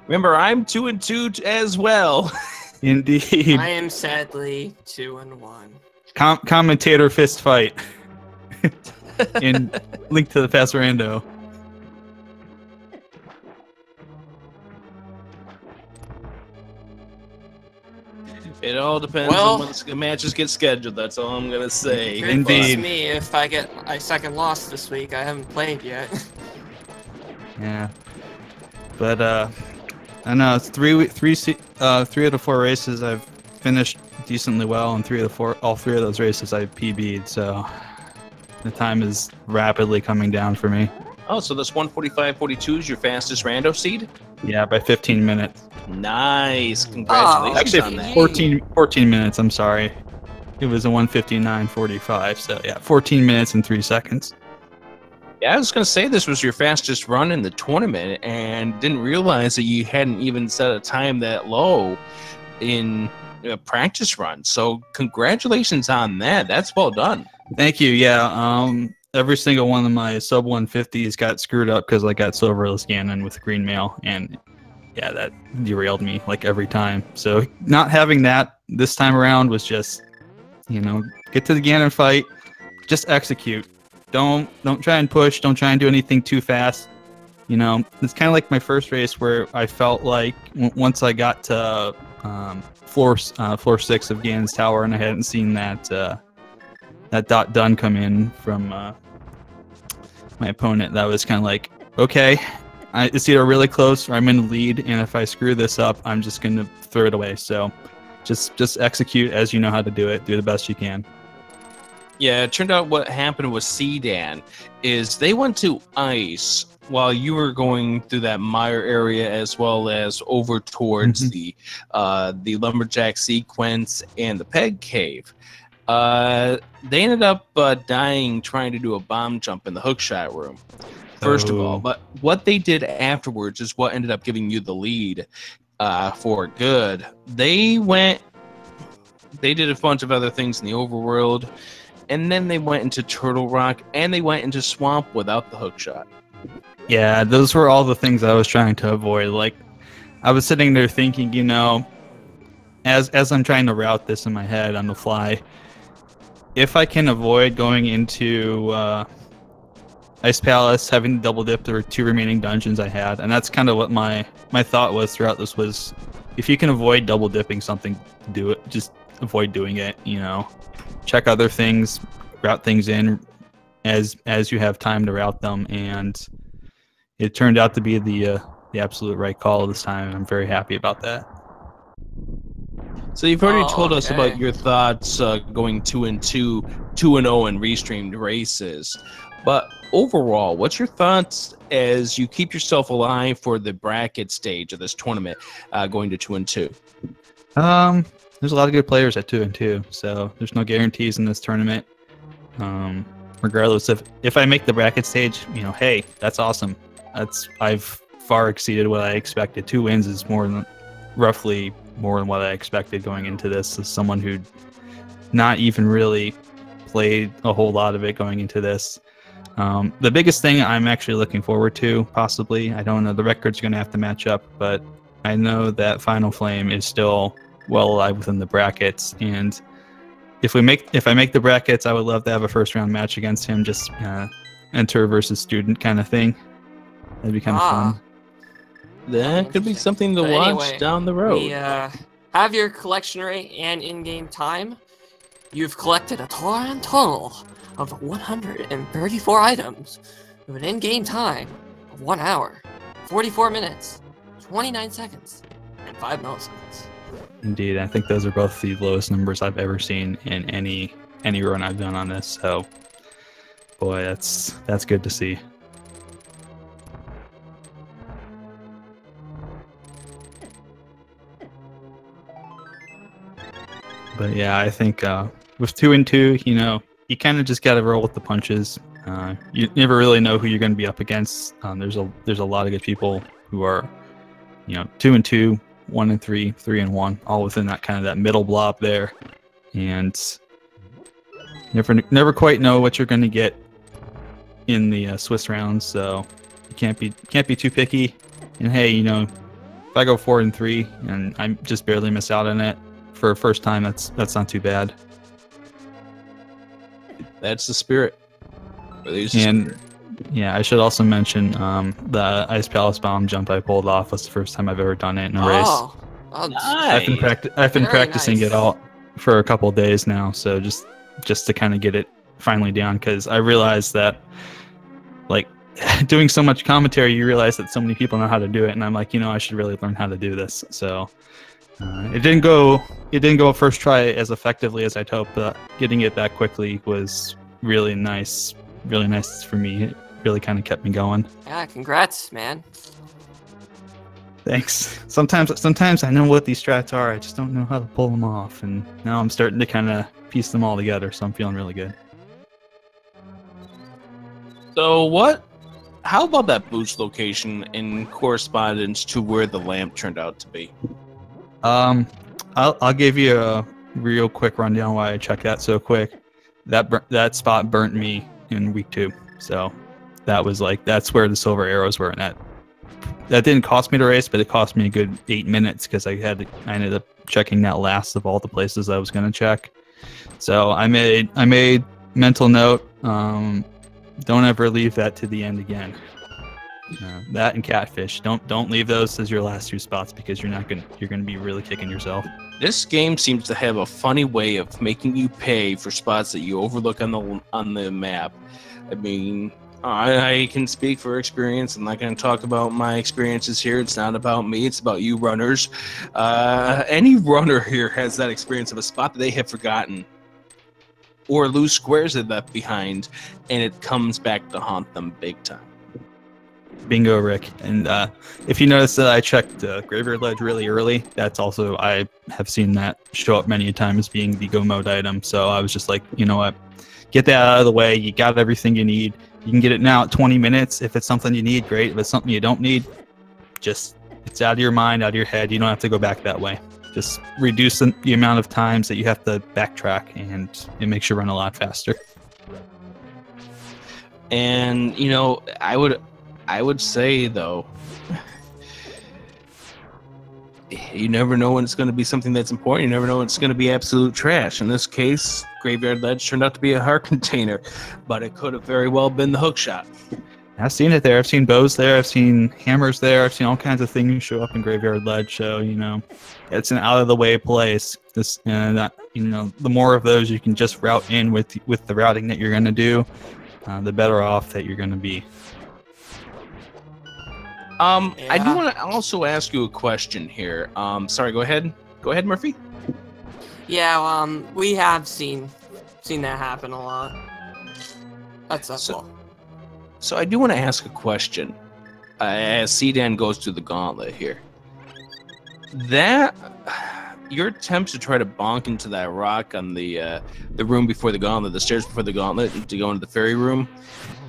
Remember, I'm 2-2 as well. Indeed. I am sadly 2-1. Commentator fist fight. In Link to the Past Rando. It all depends on when the matches get scheduled. That's all I'm gonna say. Indeed. Me, if I get a second loss this week, I haven't played yet. Yeah. But I know it's three out of 4 races I've finished decently well, and all three of those races I've PB'd. So the time is rapidly coming down for me. Oh, so this 1:45:42 is your fastest rando seed? Yeah, by 15 minutes. Nice. Congratulations on that. 14 minutes, I'm sorry. It was a 1:59:45, so yeah, 14 minutes and 3 seconds. Yeah, I was going to say this was your fastest run in the tournament, and didn't realize that you hadn't even set a time that low in a practice run. So congratulations on that. That's well done. Thank you. Yeah, every single one of my sub 150s got screwed up because I got silverless Ganon with green mail, and yeah, that derailed me like every time. So not having that this time around was just, get to the Ganon fight, just execute. Don't try and push. Don't try and do anything too fast. It's kind of like my first race where I felt like once I got to floor 6 of Ganon's Tower, and I hadn't seen that dot done come in from my opponent, that was kind of like, okay, it's either really close or I'm in the lead, and if I screw this up, I'm just going to throw it away. So just execute as you know how to do it. Do the best you can. Yeah, it turned out what happened with Seadan is they went to ice while you were going through that mire area, as well as over towards the lumberjack sequence and the peg cave. They ended up dying trying to do a bomb jump in the hookshot room, first of all. But what they did afterwards is what ended up giving you the lead for good. They did a bunch of other things in the overworld, and then they went into Turtle Rock, and they went into Swamp without the hookshot. Yeah, those were all the things I was trying to avoid. Like, I was sitting there thinking, as I'm trying to route this in my head on the fly, if I can avoid going into Ice Palace, having to double dip the 2 remaining dungeons I had, and that's kind of what my thought was throughout this was, if you can avoid double dipping something, do it. Just avoid doing it. Check other things, route things in as you have time to route them, and it turned out to be the absolute right call this time, and I'm very happy about that. So you've already told us about your thoughts going 2-2, 2-0 in restreamed races. But overall, what's your thoughts as you keep yourself alive for the bracket stage of this tournament, going to 2-2? There's a lot of good players at 2-2, so there's no guarantees in this tournament. Regardless if I make the bracket stage, hey, that's awesome. I've far exceeded what I expected. 2 wins is roughly more than what I expected going into this, as someone who'd not even really played a whole lot of it going into this. The biggest thing I'm actually looking forward to, possibly, I don't know, the record's going to have to match up, but I know that Final Flame is still well alive within the brackets. And if I make the brackets, I would love to have a first round match against him. Just enter versus student kind of thing. That'd be kind of fun. That could be something to watch anyway, down the road. We have your collection rate and in-game time. You've collected a total of 134 items with an in-game time of 1 hour, 44 minutes, 29 seconds, and 5 milliseconds. Indeed, I think those are both the lowest numbers I've ever seen in any run I've done on this. So, boy, that's good to see. But yeah, I think with 2 and 2, you know, you kind of just got to roll with the punches. You never really know who you're going to be up against. There's a lot of good people who are, you know, 2 and 2, 1 and 3, 3 and 1, all within that kind of that middle blob there, and never quite know what you're going to get in the Swiss rounds. So you can't be too picky. And hey, you know, if I go 4 and 3 and I just barely miss out on it for a first time, that's not too bad. That's the spirit. And yeah, I should also mention the Ice Palace Bomb jump I pulled off was the first time I've ever done it in a race. Oh, nice. I've been practicing nice. it all for a couple of days now, so just to kind of get it finally down, because I realized that, like, doing so much commentary, you realize that so many people know how to do it, and I'm like, you know, I should really learn how to do this. So it didn't go first try as effectively as I'd hoped, but getting it that quickly was really nice for me. It really kind of kept me going. Yeah, congrats, man. Thanks. Sometimes I know what these strats are, I just don't know how to pull them off, and now I'm starting to kind of piece them all together, so I'm feeling really good. So how about that boost location in correspondence to where the lamp turned out to be? I'll give you a real quick rundown why I checked that so quick. That spot burnt me in week 2, so that's where the silver arrows were, and that didn't cost me to race, but it cost me a good 8 minutes because I ended up checking that last of all the places I was going to check. So I made mental note, don't ever leave that to the end again. That and catfish, don't leave those as your last 2 spots, because you're gonna be really kicking yourself. This game seems to have a funny way of making you pay for spots that you overlook on the map. I mean, I can speak for experience. I'm not going to talk about my experiences here. It's not about me. It's about you runners. Any runner here has that experience of a spot that they have forgotten or loose squares they left behind, and it comes back to haunt them big time. Bingo, Rick. And if you notice that I checked Graveyard Ledge really early, that's also, I have seen that show up many times being the go mode item. So I was just like, you know what, get that out of the way. You got everything you need. You can get it now at 20 minutes. If it's something you need, great. If it's something you don't need, it's out of your mind, out of your head. You don't have to go back that way. Just reduce the amount of times that you have to backtrack, and it makes you run a lot faster. And, you know, I would say, though, you never know when it's going to be something that's important. You never know when it's going to be absolute trash. In this case, Graveyard Ledge turned out to be a heart container, but it could have very well been the hook shot. I've seen it there. I've seen bows there. I've seen hammers there. I've seen all kinds of things show up in Graveyard Ledge. So, you know, it's an out-of-the-way place. You know, the more of those you can just route in with the routing that you're going to do, the better off that you're going to be. I do want to also ask you a question here. Sorry, go ahead. Go ahead, Murphy. Yeah, we have seen that happen a lot. That's all. So I do want to ask a question. As seadan goes through the gauntlet here, that your attempts to try to bonk into that rock on the room before the gauntlet, the stairs before the gauntlet, to go into the fairy room,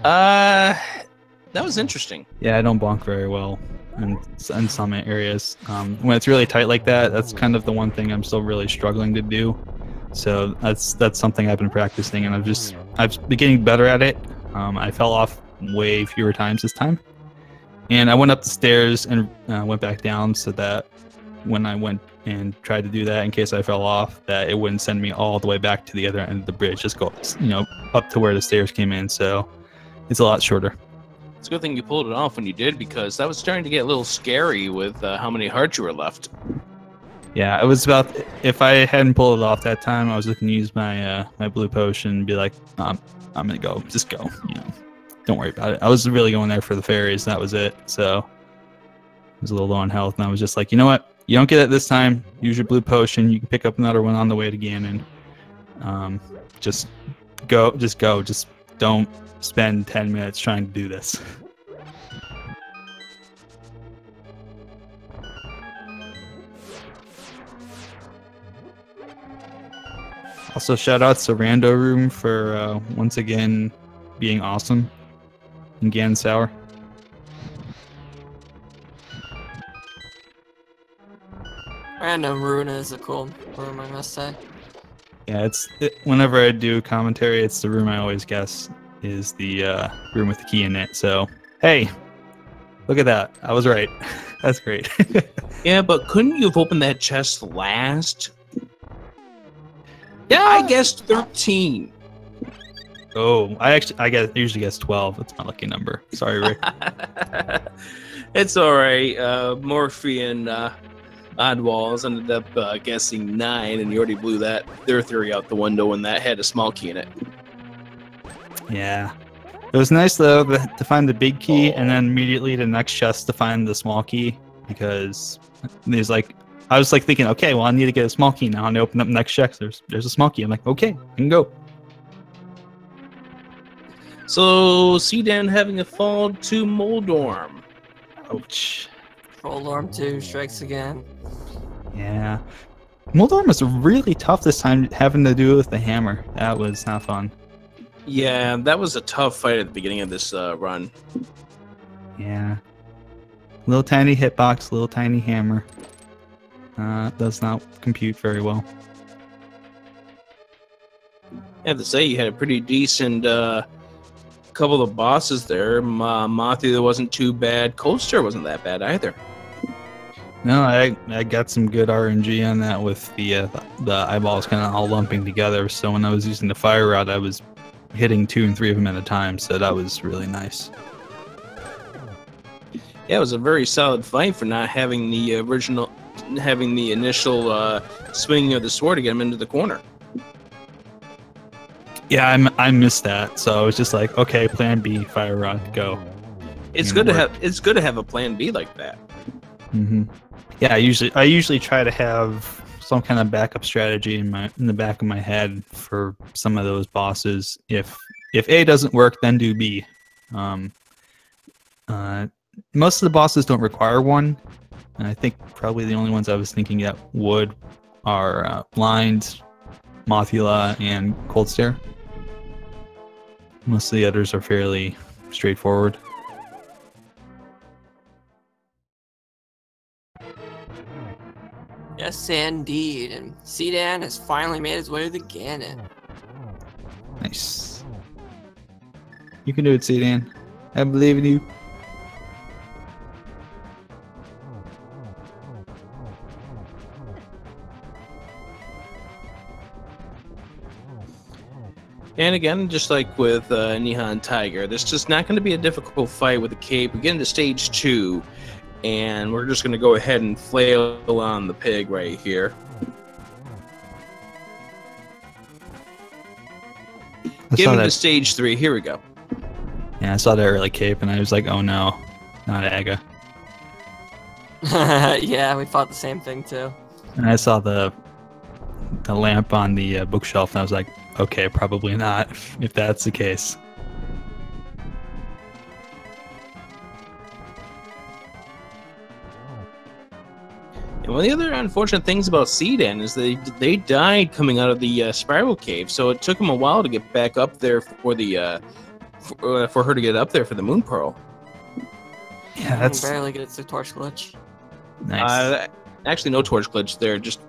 that was interesting. Yeah, I don't bonk very well in some areas. When it's really tight like that, that's kind of the one thing I'm still really struggling to do. So that's something I've been practicing, and I've been getting better at it. I fell off way fewer times this time, and I went up the stairs and went back down so that when I went and tried to do that in case I fell off, that it wouldn't send me all the way back to the other end of the bridge. Just go, up to where the stairs came in. So it's a lot shorter. It's a good thing you pulled it off when you did, because that was starting to get a little scary with how many hearts you were left. Yeah, it was about, if I hadn't pulled it off that time, I was looking to use my my blue potion and be like, I'm gonna go, just go, don't worry about it. I was really going there for the fairies, that was it. So I was a little low on health, and I was just like, you know what? You don't get it this time. Use your blue potion. You can pick up another one on the way to Ganon. Just go. Just don't spend 10 minutes trying to do this. Also, shout outs to Rando Room for once again being awesome in Ganon Sour. Random Rune is a cool room, I must say. Yeah, whenever I do commentary, it's the room I always guess is the room with the key in it. So, hey, look at that. I was right. That's great. Yeah, but couldn't you have opened that chest last? Yeah, I guessed 13. Oh, I usually guess 12. That's my lucky number. Sorry, Rick. It's all right. Morphe and Oddwalls ended up guessing 9, and you already blew their theory out the window when that had a small key in it. Yeah. It was nice, though, to find the big key and then immediately the next chest to find the small key, because I was thinking, okay, well, I need to get a small key now, and I open up the next chest. There's a small key. I'm like, okay, I can go. So, Seadan having a fall to Moldorm. Ouch. Trollorm 2 strikes again. Yeah. Moldorm was really tough this time, having to do with the hammer. That was not fun. Yeah, that was a tough fight at the beginning of this run. Yeah. Little tiny hitbox, little tiny hammer. Does not compute very well. I have to say, you had a pretty decent couple of bosses there. Mothia wasn't too bad. Coaster wasn't that bad either. No, I got some good RNG on that with the eyeballs kind of all lumping together. So when I was using the fire rod, I was hitting 2 and 3 of them at a time. So that was really nice. Yeah, it was a very solid fight for not having the initial swinging of the sword to get him into the corner. Yeah, I missed that. So I was just like, okay, plan B, fire rod, go. It's good to have a plan B like that. Mm-hmm. Yeah, I usually try to have some kind of backup strategy in the back of my head for some of those bosses. If A doesn't work, then do B. Most of the bosses don't require one, and I think probably the only ones I was thinking that would are Blind, Mothula, and Cold Stare. Most of the others are fairly straightforward. Yes, indeed. And Seadan has finally made his way to the Ganon. Nice. You can do it, Seadan. I believe in you. And again, just like with NihonTiger, this is not going to be a difficult fight with the cape. We get into stage 2, and we're just going to go ahead and flail on the pig right here. Get into stage 3. Here we go. Yeah, I saw that early cape, and I was like, oh no, not Aga. Yeah, we thought the same thing too. And I saw the lamp on the bookshelf, and I was like, okay, probably not, if that's the case. And one of the other unfortunate things about Seadan is they died coming out of the spiral cave, so it took them a while to get back up there for the for her to get up there for the Moon Pearl. Yeah, that's barely gets the torch glitch. nice. Actually, no torch glitch there. Just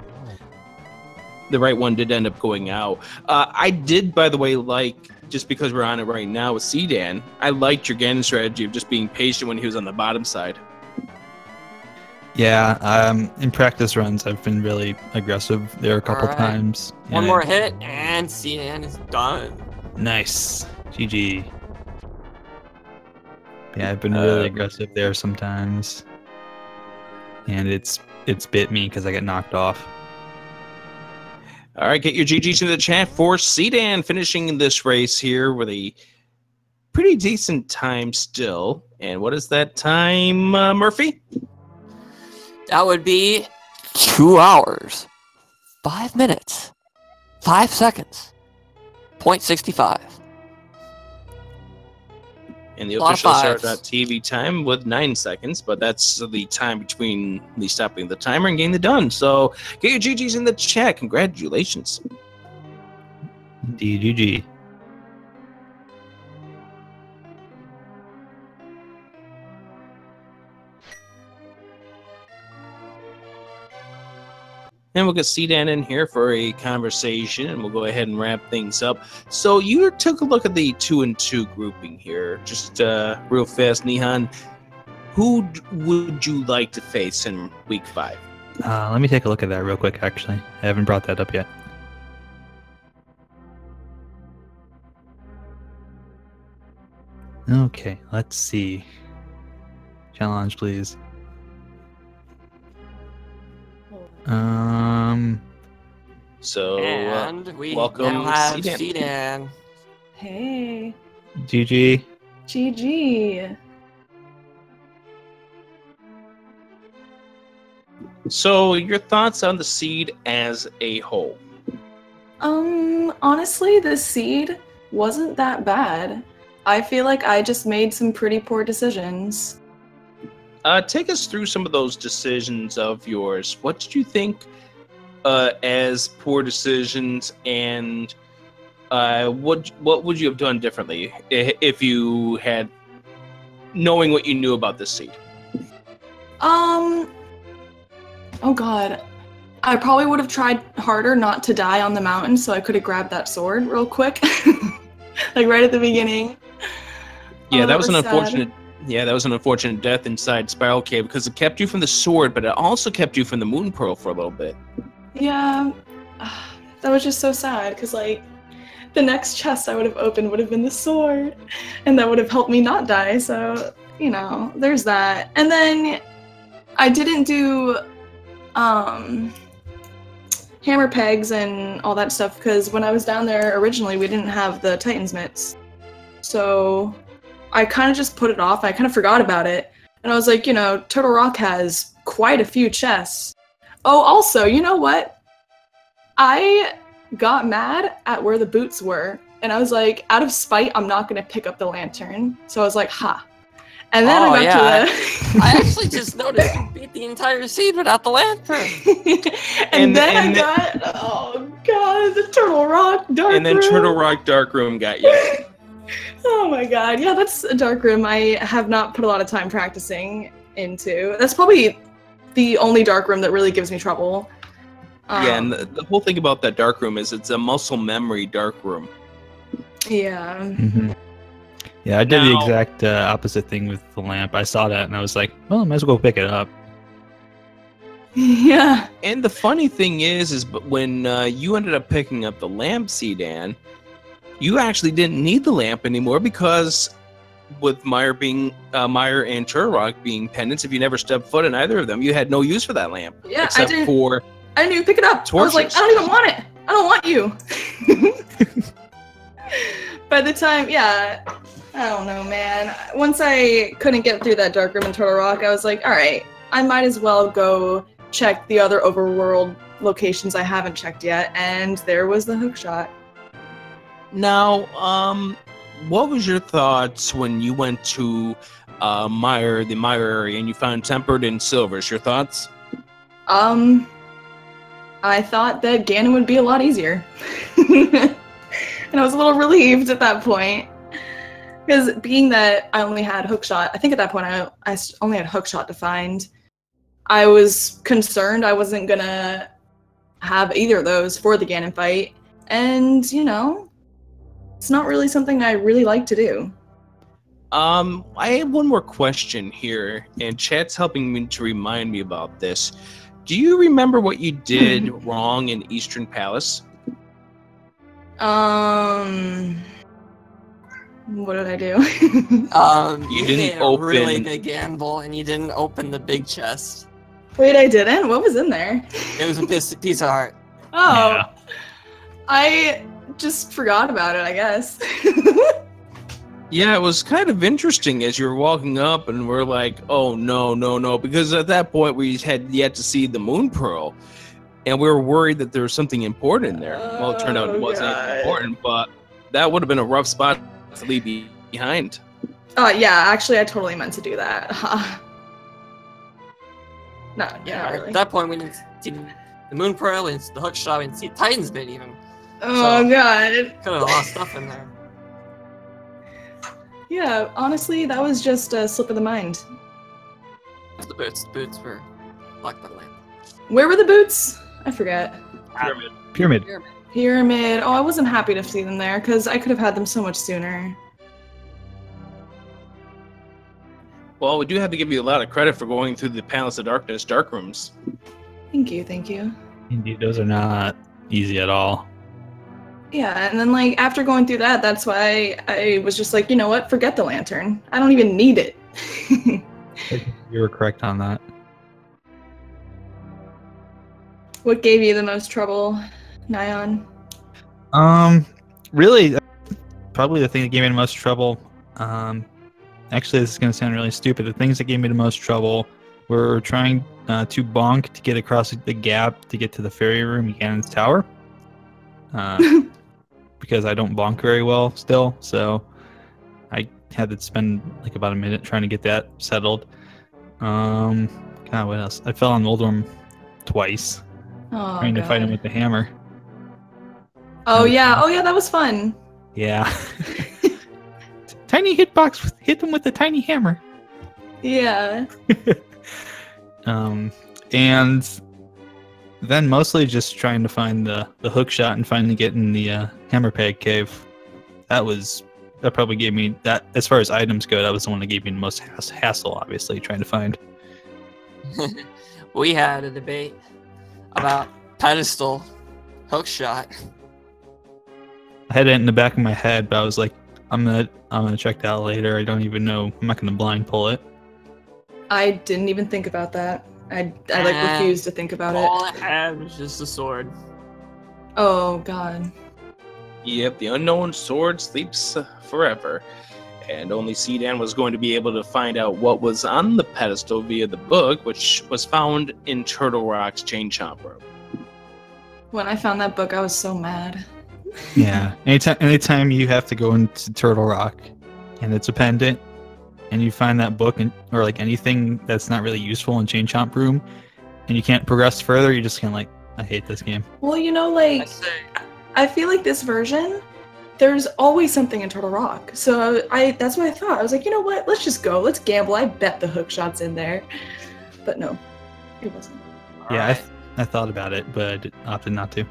the right one did end up going out. I did, by the way, just because we're on it right now with Seadan, I liked your Ganon strategy of just being patient when he was on the bottom side. Yeah, in practice runs, I've been really aggressive there a couple Alright. times. One and more hit, and seadan is done. Nice. GG. Yeah, I've been really aggressive there sometimes. And it's bit me because I get knocked off. All right, get your GGs in the chat for seadan finishing this race here with a pretty decent time still. And what is that time, Murphy? That would be 2 hours, 5 minutes, 5 seconds, 0.65. And the official start.tv time with 9 seconds, but that's the time between me stopping the timer and getting it done. So get your GGs in the chat. Congratulations. Indeed, GG. And we'll get seadan in here for a conversation, and we'll go ahead and wrap things up. So you took a look at the 2-and-2 grouping here. Just real fast, Nihon. Who would you like to face in week 5? Let me take a look at that real quick, actually. I haven't brought that up yet. Okay, let's see. Challenge, please. So And we welcome, now have seadan. seadan. Hey. GG. GG. So your thoughts on the seed as a whole? Honestly, the seed wasn't that bad. I feel like I just made some pretty poor decisions. Take us through some of those decisions of yours. What did you think as poor decisions, and what would you have done differently if you had, knowing what you knew about this seed? Oh god. I probably would have tried harder not to die on the mountain so I could have grabbed that sword real quick. Like right at the beginning. Yeah, that was an sad. unfortunate. Yeah, that was an unfortunate death inside Spiral Cave because it kept you from the sword, but it also kept you from the Moon Pearl for a little bit. Yeah, that was just so sad because like the next chest I would have opened would have been the sword, and that would have helped me not die. So you know, there's that. And then I didn't do hammer pegs and all that stuff because when I was down there originally, we didn't have the Titan's mitts, so I kind of just put it off. I kind of forgot about it, and I was like, you know, Turtle Rock has quite a few chests. Oh, also, you know what? I got mad at where the boots were, and I was like, out of spite, I'm not going to pick up the lantern. So I was like, ha. And then I got to the... I actually just noticed you beat the entire seed without the lantern. and then I got, oh god, the Turtle Rock Dark Room. And then Turtle Rock Dark Room got you. Oh my god, yeah, that's a Dark Room I have not put a lot of time practicing into. That's probably the only Dark Room that really gives me trouble. Yeah, and the whole thing about that Dark Room is it's a muscle memory Dark Room. Yeah. Mm-hmm. Yeah, I did the exact opposite thing with the lamp. I saw that and I was like, well, I might as well go pick it up. Yeah. And the funny thing is when you ended up picking up the lamp, seadan, you actually didn't need the lamp anymore because with Meyer and Turtle Rock being pendants, if you never stepped foot in either of them, you had no use for that lamp. Yeah, except I for didn't even pick it up. torches. I was like, I don't even want it. I don't want you. By the time, yeah, I don't know, man. Once I couldn't get through that Dark Room in Turtle Rock, I was like, all right, I might as well go check the other overworld locations I haven't checked yet, and there was the hookshot. Now, what was your thoughts when you went to the Meyer area, and you found Tempered and Silvers? Your thoughts? I thought that Ganon would be a lot easier. And I was a little relieved at that point. Because being that I only had hookshot, I think at that point I only had hookshot to find, I was concerned I wasn't gonna have either of those for the Ganon fight. And, you know, it's not really something I really like to do. I have one more question here, and chat's helping me to remind me about this. Do you remember what you did wrong in Eastern Palace? What did I do? You didn't made a open- really big gamble, and you didn't open the big chest. Wait, I didn't? What was in there? It was a piece of art. Oh, Yeah. I just forgot about it, I guess. Yeah, it was kind of interesting as you were walking up, and we're like, "Oh no!" Because at that point we had yet to see the Moon Pearl, and we were worried that there was something important in there. Well, it turned out it Oh, wasn't God. important, but that would have been a rough spot to leave behind. Yeah, actually, I totally meant to do that. No, Yeah, not really. at that point we didn't see the Moon Pearl, we didn't see the hook shot, we didn't see Titan's bit even. Oh, So- God. Could have lost stuff in there. Yeah, honestly, that was just a slip of the mind. The boots were locked by the lamp. Where were the boots? I forget. Pyramid. Pyramid. Oh, I wasn't happy to see them there, because I could have had them so much sooner. Well, we do have to give you a lot of credit for going through the Palace of Darkness dark rooms. Thank you, thank you. Indeed, those are not easy at all. Yeah, and then, like, after going through that, that's why I was just like, you know what? Forget the lantern. I don't even need it. You were correct on that. What gave you the most trouble, Nihon? Really, probably the thing that gave me the most trouble. Actually, this is going to sound really stupid. The things that gave me the most trouble were trying to bonk to get across the gap to get to the fairy room, Ganon's tower. Because I don't bonk very well still, so I had to spend like about a minute trying to get that settled. God, what else? I fell on Moldorm twice Oh, trying to fight him God. with the hammer. Oh yeah, that was fun. Yeah. Tiny hitbox, hit them with the tiny hammer. Yeah. And then mostly just trying to find the hook shot and finally getting the hammerpeg cave. That probably gave me that, as far as items go, that was the one that gave me the most hassle, obviously, trying to find. We had a debate about pedestal hook shot. I had it in the back of my head, but I was like, I'm gonna check that out later. I don't even know. I'm not gonna blind pull it. I didn't even think about that. I like refused to think about it. All I had was just a sword. Oh God. Yep, the unknown sword sleeps forever. And only Seadan was going to be able to find out what was on the pedestal via the book, which was found in Turtle Rock's Chain Chomp Room. When I found that book, I was so mad. Yeah. Anytime you have to go into Turtle Rock, and it's a pendant, and you find that book or like anything that's not really useful in Chain Chomp Room, and you can't progress further, you're just kind of like, I hate this game. Well, you know, I like say, I feel like this version, there's always something in Turtle Rock. So that's what I thought. I was like, you know what? Let's just go. Let's gamble. I bet the hook shot's in there. But no, it wasn't. Yeah, alright. I thought about it, but I opted not to.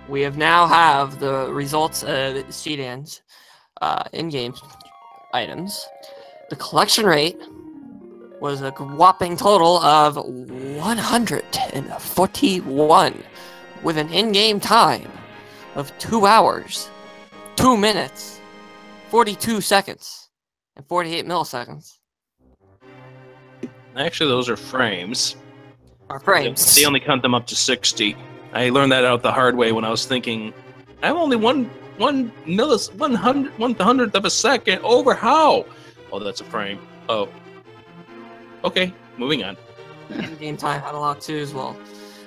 We have the results of Seadan's in-game items. The collection rate was a whopping total of 141, with an in-game time of 2 hours, 2 minutes, 42 seconds, and 48 milliseconds. Actually, those are frames. Our frames. They only count them up to 60. I learned that out the hard way when I was thinking, I'm only one hundredth of a second over how? Oh, that's a frame. Oh. Okay, moving on. In-game time had a lot too as well.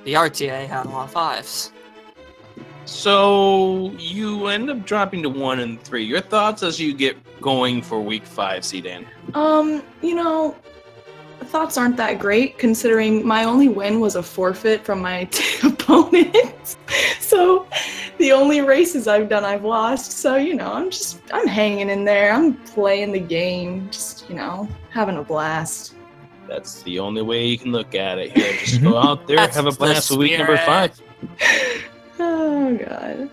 The RTA had a lot of 5s. So you end up dropping to 1 and 3. Your thoughts as you get going for week 5, Seadan? You know, thoughts aren't that great considering my only win was a forfeit from my opponent. So the only races I've done, I've lost. So, you know, I'm hanging in there. I'm playing the game, just, you know, having a blast. That's the only way you can look at it here. Just go out there, That's have a the blast with week number spirit. 5. Oh, God.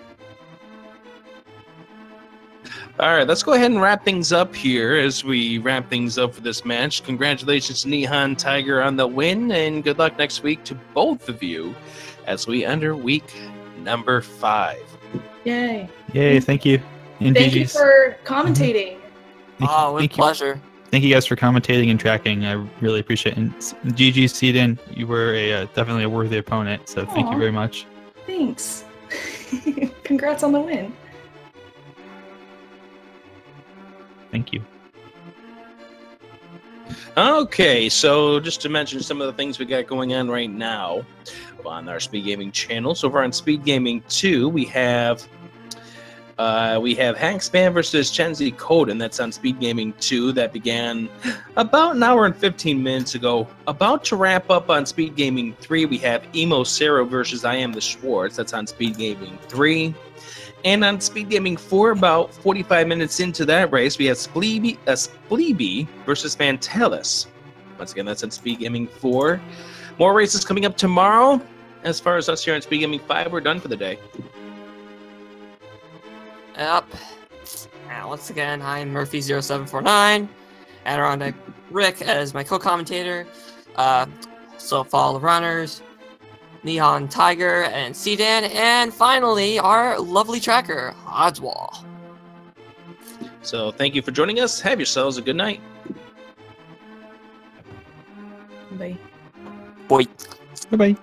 All right, let's go ahead and wrap things up here as we wrap things up for this match. Congratulations to NihonTiger on the win, and good luck next week to both of you as we enter week number 5. Yay. Yay, thank you. And Thank you GG's. for commentating. Oh, with thank you. pleasure. Thank you guys for commentating and tracking. I really appreciate it. And GG Seadan, you were definitely a worthy opponent, so thank you Aw. very much. Thanks. Congrats on the win. Thank you. Okay, so just to mention some of the things we got going on right now on our Speed Gaming channel. So over on Speed Gaming 2, we have Hackspan versus Chenzi Coden. That's on Speed Gaming 2. That began about an hour and 15 minutes ago. About to wrap up on Speed Gaming 3, we have Emo Cero versus I Am the Schwartz. That's on Speed Gaming 3. And on Speed Gaming 4, about 45 minutes into that race, we have Spleeby versus Fantalis. Once again, that's on Speed Gaming 4. More races coming up tomorrow. As far as us here on Speed Gaming 5, we're done for the day. Yep. Now, once again, I'm Murphy0749, Adirondack Rick as my co-commentator. So follow the runners, NihonTiger and seadan, and finally our lovely tracker, Oddswall. So thank you for joining us. Have yourselves a good night. Bye. Boy. Bye-bye.